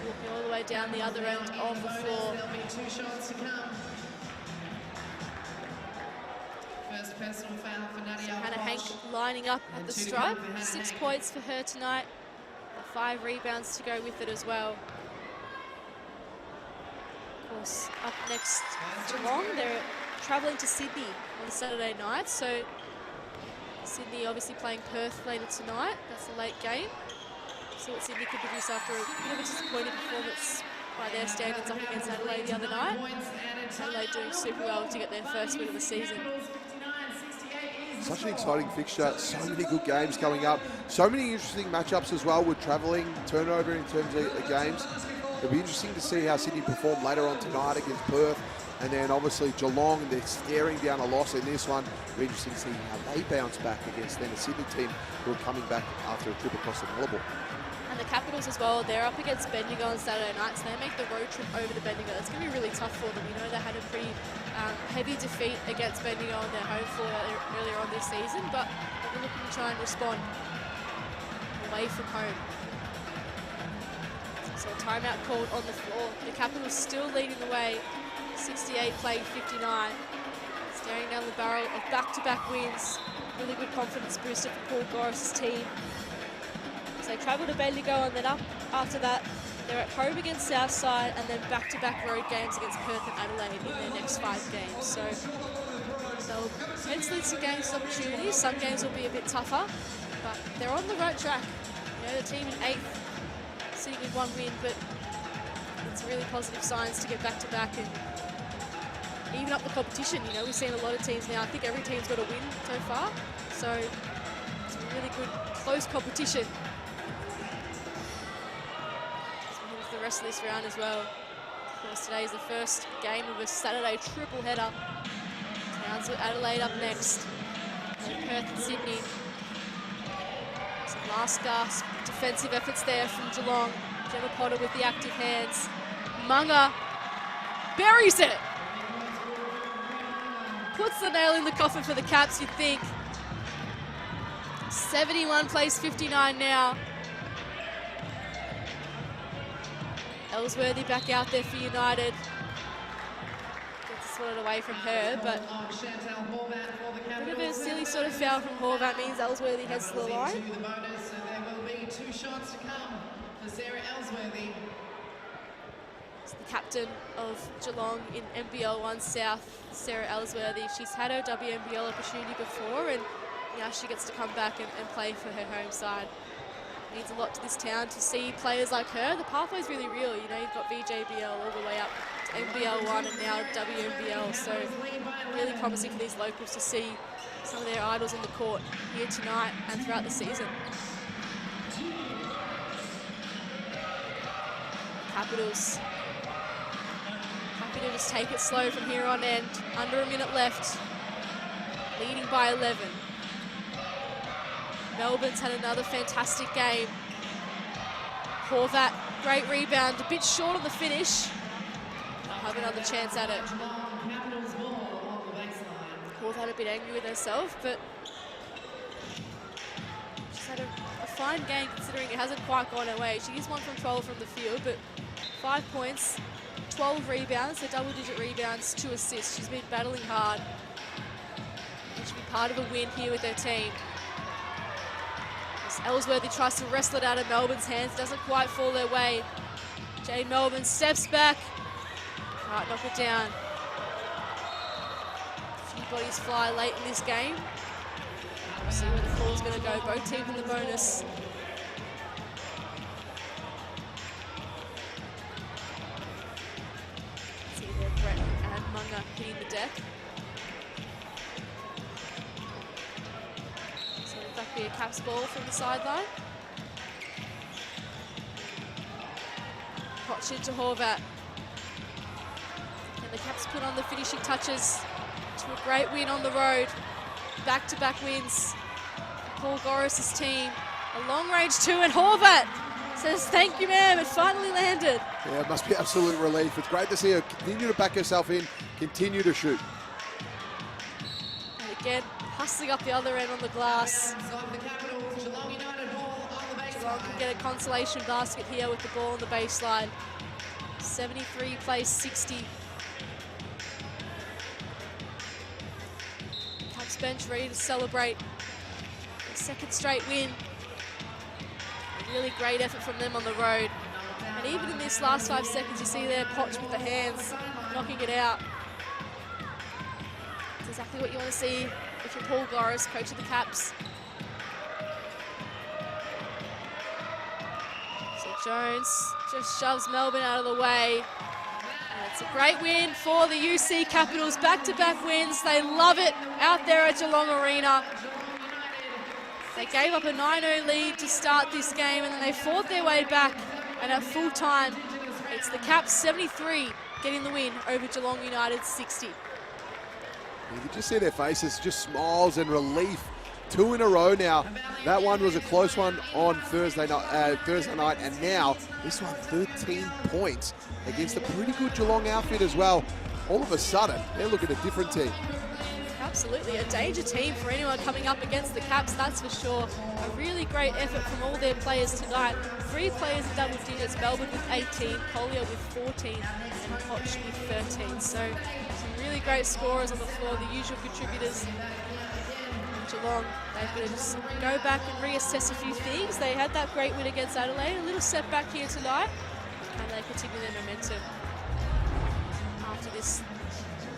Walking all the way down the other end of the floor. There'll be 2 shots to come. First personal foul for Nadia. So Hannah Hank lining up at the stripe. 6 points for her tonight. 5 rebounds to go with it as well. Of course, up next, Geelong. They're travelling to Sydney on Saturday night. So Sydney obviously playing Perth later tonight. That's a late game. See what Sydney can produce after a bit of a disappointing performance by their standards up against Adelaide the other night. Adelaide doing super well to get their first win of the season. Such an exciting fixture, so many good games coming up. So many interesting matchups as well with travelling, turnover in terms of games. It'll be interesting to see how Sydney perform later on tonight against Perth. And then obviously Geelong, they're staring down a loss in this one. It'll be interesting to see how they bounce back against then a Sydney team who are coming back after a trip across the Nullarbor. And the Capitals as well, they're up against Bendigo on Saturday night, so they make the road trip over to Bendigo. It's going to be really tough for them. You know, they had a pretty heavy defeat against Bendigo on their home floor earlier on this season, but they're looking to try and respond away from home. So a timeout called on the floor. The Capitals still leading the way, 68 playing 59. Staring down the barrel of back-to-back wins. Really good confidence booster for Paul Goris's team. So they travel to Bendigo, and then up after that, they're at home against Southside, and then back-to-back road games against Perth and Adelaide in their next 5 games. So they'll potentially some games as opportunities. Some games will be a bit tougher, but they're on the right track. You know, the team in 8th, sitting with 1 win, but it's really positive signs to get back-to-back and even up the competition. You know, we've seen a lot of teams now. I think every team's got a win so far, so it's a really good, close competition. The rest of this round as well. Of course, today is the first game of a Saturday triple header. Townsville, Adelaide up next. And Perth and Sydney. Some last gasp defensive efforts there from Geelong. Gemma Potter with the active hands. Munga buries it. Puts the nail in the coffin for the Caps, you'd think. 71 plays 59 now. Ellsworthy back out there for United. Gets it swatted away from her, but a bit of a silly sort of foul from Horvat means Ellsworthy heads to the line. So there will be 2 shots to come for Sarah Ellsworthy. It's the captain of Geelong in NBL 1 South, Sarah Ellsworthy. She's had her WNBL opportunity before, and now she gets to come back and play for her home side. Means a lot to this town to see players like her. The pathway's really real. You know, you've got VJBL all the way up to NBL 1 and now WNBL. So really promising for these locals to see some of their idols in the court here tonight and throughout the season. Capitals happy to just take it slow from here on end. Under a minute left. Leading by 11. Melbourne's had another fantastic game. Horvat, great rebound, a bit short on the finish. They'll have another chance at it. Horvat a bit angry with herself, but she's had a fine game considering it hasn't quite gone her way. She is 1 from 12 from the field, but 5 points, 12 rebounds, so double-digit rebounds, 2 assists. She's been battling hard. And she'll be part of a win here with her team. As Ellsworthy tries to wrestle it out of Melbourne's hands, doesn't quite fall their way. Jade Melbourne steps back. Can't knock it down. A few bodies fly late in this game. We'll see where the call's going to go. Both teams in the bonus. See there, Brett and Munga hitting the deck. So that be a Caps ball from the sideline. Potch into Horvat. And the Caps put on the finishing touches to a great win on the road. Back-to-back wins. Paul Goris's team. A long-range 2, and Horvat says, "Thank you, ma'am, it finally landed." Yeah, it must be absolute relief. It's great to see her continue to back herself in, continue to shoot. And again, hustling up the other end on the glass. Geelong can get a consolation basket here with the ball on the baseline. 73 plays 60. Caps bench ready to celebrate a second straight win. A really great effort from them on the road. And even in this last 5 seconds, you see there Potch with the hands, knocking it out. It's exactly what you want to see if you're Paul Goris, coach of the Caps. So Jones just shoves Melbourne out of the way. And it's a great win for the UC Capitals. Back-to-back wins. They love it out there at Geelong Arena. They gave up a 9-0 lead to start this game, and then they fought their way back. And at full time, it's the Caps 73 getting the win over Geelong United 60. You can just see their faces, just smiles and relief. 2 in a row now. That one was a close one on Thursday night, and now this one 13 points against a pretty good Geelong outfit as well. All of a sudden, they're looking at a different team. Absolutely, a danger team for anyone coming up against the Caps, that's for sure. A really great effort from all their players tonight. 3 players in double digits, Melbourne with 18, Collier with 14, and Potch with 13. So some really great scorers on the floor, the usual contributors. Geelong, they've got to just go back and reassess a few things. They had that great win against Adelaide, a little setback here tonight, and they continue their momentum after this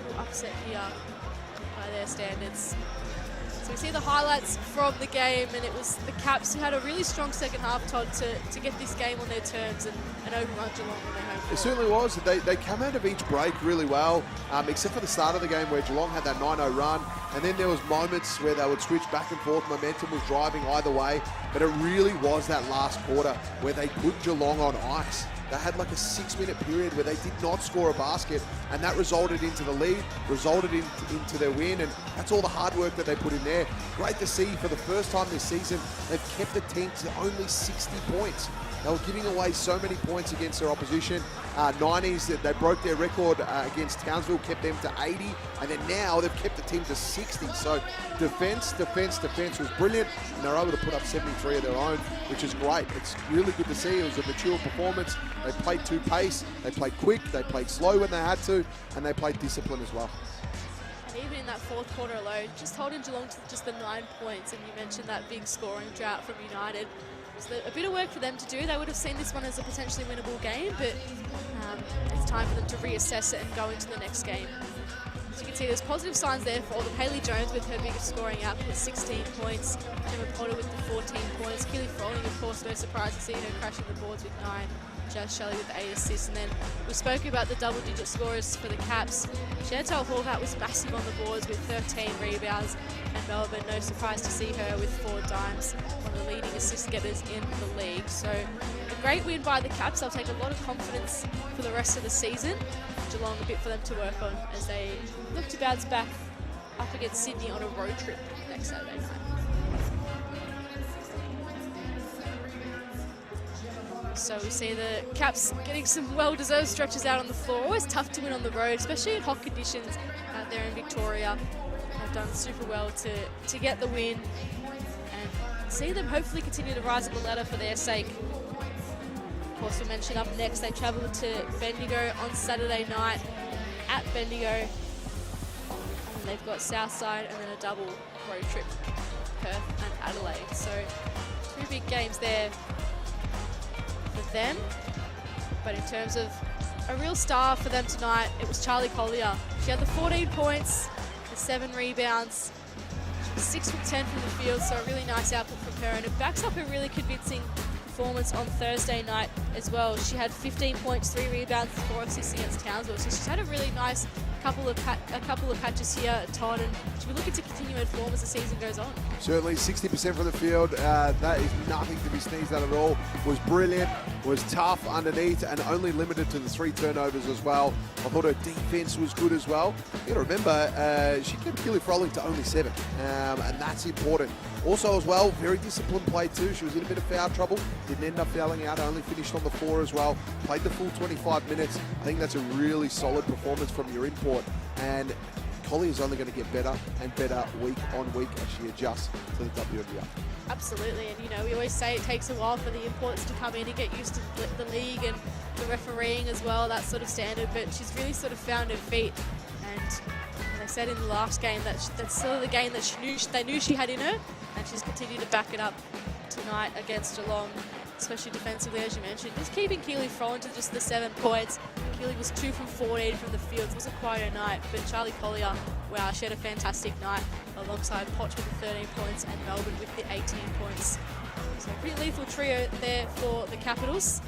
little upset here by their standards. So we see the highlights from the game, and it was the Caps who had a really strong second half, Todd, to get this game on their terms and overrun Geelong on their home floor. It certainly was. They come out of each break really well, except for the start of the game where Geelong had that 9-0 run, and then there was moments where they would switch back and forth. Momentum was driving either way, but it really was that last quarter where they put Geelong on ice. They had like a 6-minute period where they did not score a basket, and that resulted into the lead, resulted into their win, and that's all the hard work that they put in there. Great to see for the first time this season, they've kept the team to only 60 points. They were giving away so many points against their opposition. 90s, they broke their record against Townsville, kept them to 80, and then now they've kept the team to 60. So defense was brilliant, and they're able to put up 73 of their own, which is great. It's really good to see. It was a mature performance. They played to pace, they played quick, they played slow when they had to, and they played discipline as well. And even in that fourth quarter alone, just holding Geelong to just the 9 points, and you mentioned that big scoring drought from United. So a bit of work for them to do. They would have seen this one as a potentially winnable game, but it's time for them to reassess it and go into the next game. As you can see, there's positive signs there for all of them. Hayley Jones with her biggest scoring output, 16 points. Gemma Potter with the 14 points. Keely Froling, of course, no surprise to see her crashing the boards with 9. Jazz Shelley with 8 assists. And then we spoke about the double-digit scorers for the Caps. Chantal Horvat was massive on the boards with 13 rebounds. And Melbourne, no surprise to see her with 4 dimes, one of the leading assist getters in the league. So a great win by the Caps. They'll take a lot of confidence for the rest of the season. Geelong a bit for them to work on as they look to bounce back up against Sydney on a road trip next Saturday night. So we see the Caps getting some well-deserved stretches out on the floor. Always tough to win on the road, especially in hot conditions out there in Victoria. They've done super well to get the win. And see them hopefully continue to rise up the ladder for their sake. Of course, we mentioned up next, they travel to Bendigo on Saturday night at Bendigo. And they've got Southside and then a double road trip, Perth and Adelaide. So 2 big games there for them. But in terms of a real star for them tonight, it was Charlie Collier. She had the 14 points, the 7 rebounds. She was 6 from 10 from the field, so a really nice output from her. And it backs up a really convincing performance on Thursday night as well. She had 15 points, 3 rebounds, 4 assists against Townsville. So she's had a really nice couple of patches here at Todd, and she'll be looking to continue her form as the season goes on. Certainly 60% from the field. That is nothing to be sneezed at all. Was brilliant, was tough underneath, and only limited to the 3 turnovers as well. I thought her defense was good as well. You got to remember, she kept Keely Froling to only 7, and that's important. Also as well, very disciplined play too. She was in a bit of foul trouble, didn't end up fouling out, only finished on the floor as well. Played the full 25 minutes. I think that's a really solid performance from your import. And Collie is only going to get better and better week on week as she adjusts to the WNBL. Absolutely, and you know, we always say it takes a while for the imports to come in and get used to the league and the refereeing as well, that sort of standard, but she's really sort of found her feet. And they said in the last game that's sort of the game that they knew she had in her, and she's continued to back it up tonight against Geelong, especially defensively, as you mentioned. Just keeping Keely Froling to just the 7 points. Keely was 2 from 14 from the field. It wasn't quite her night, but Charlie Collier, wow, she had a fantastic night alongside Potch with the 13 points and Melbourne with the 18 points. So a pretty lethal trio there for the Capitals.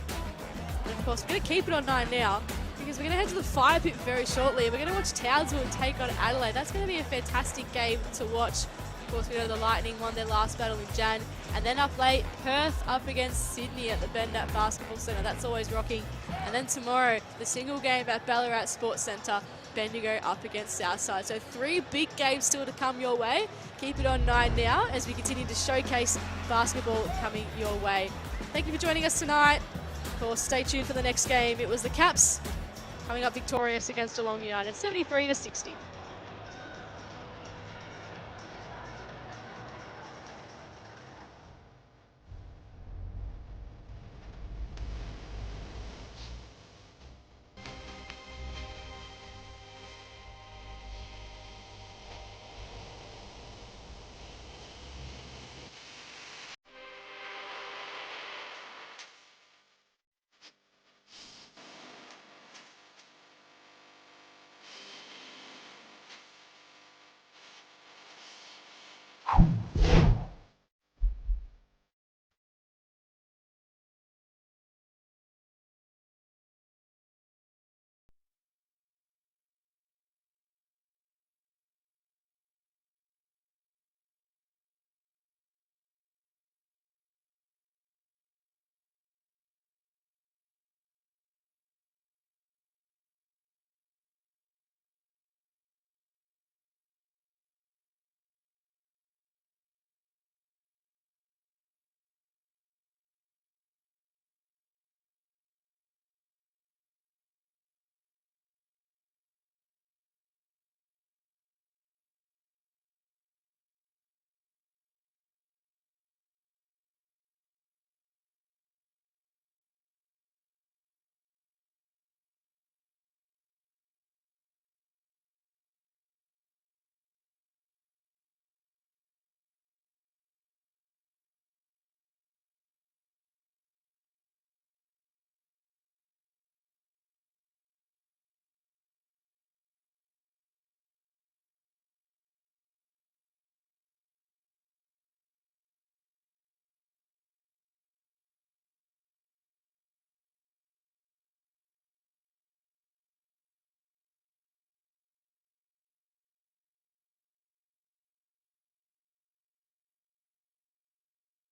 And of course, we're going to keep it on 9 now, because we're going to head to the fire pit very shortly. We're going to watch Townsville take on Adelaide. That's going to be a fantastic game to watch. Of course, we know the Lightning won their last battle in Jan. And then up late, Perth up against Sydney at the Bendat Basketball Centre. That's always rocking. And then tomorrow, the single game at Ballarat Sports Centre, Bendigo up against Southside. So 3 big games still to come your way. Keep it on 9 now as we continue to showcase basketball coming your way. Thank you for joining us tonight. Of course, stay tuned for the next game. It was the Caps coming up victorious against Geelong United, 73-60.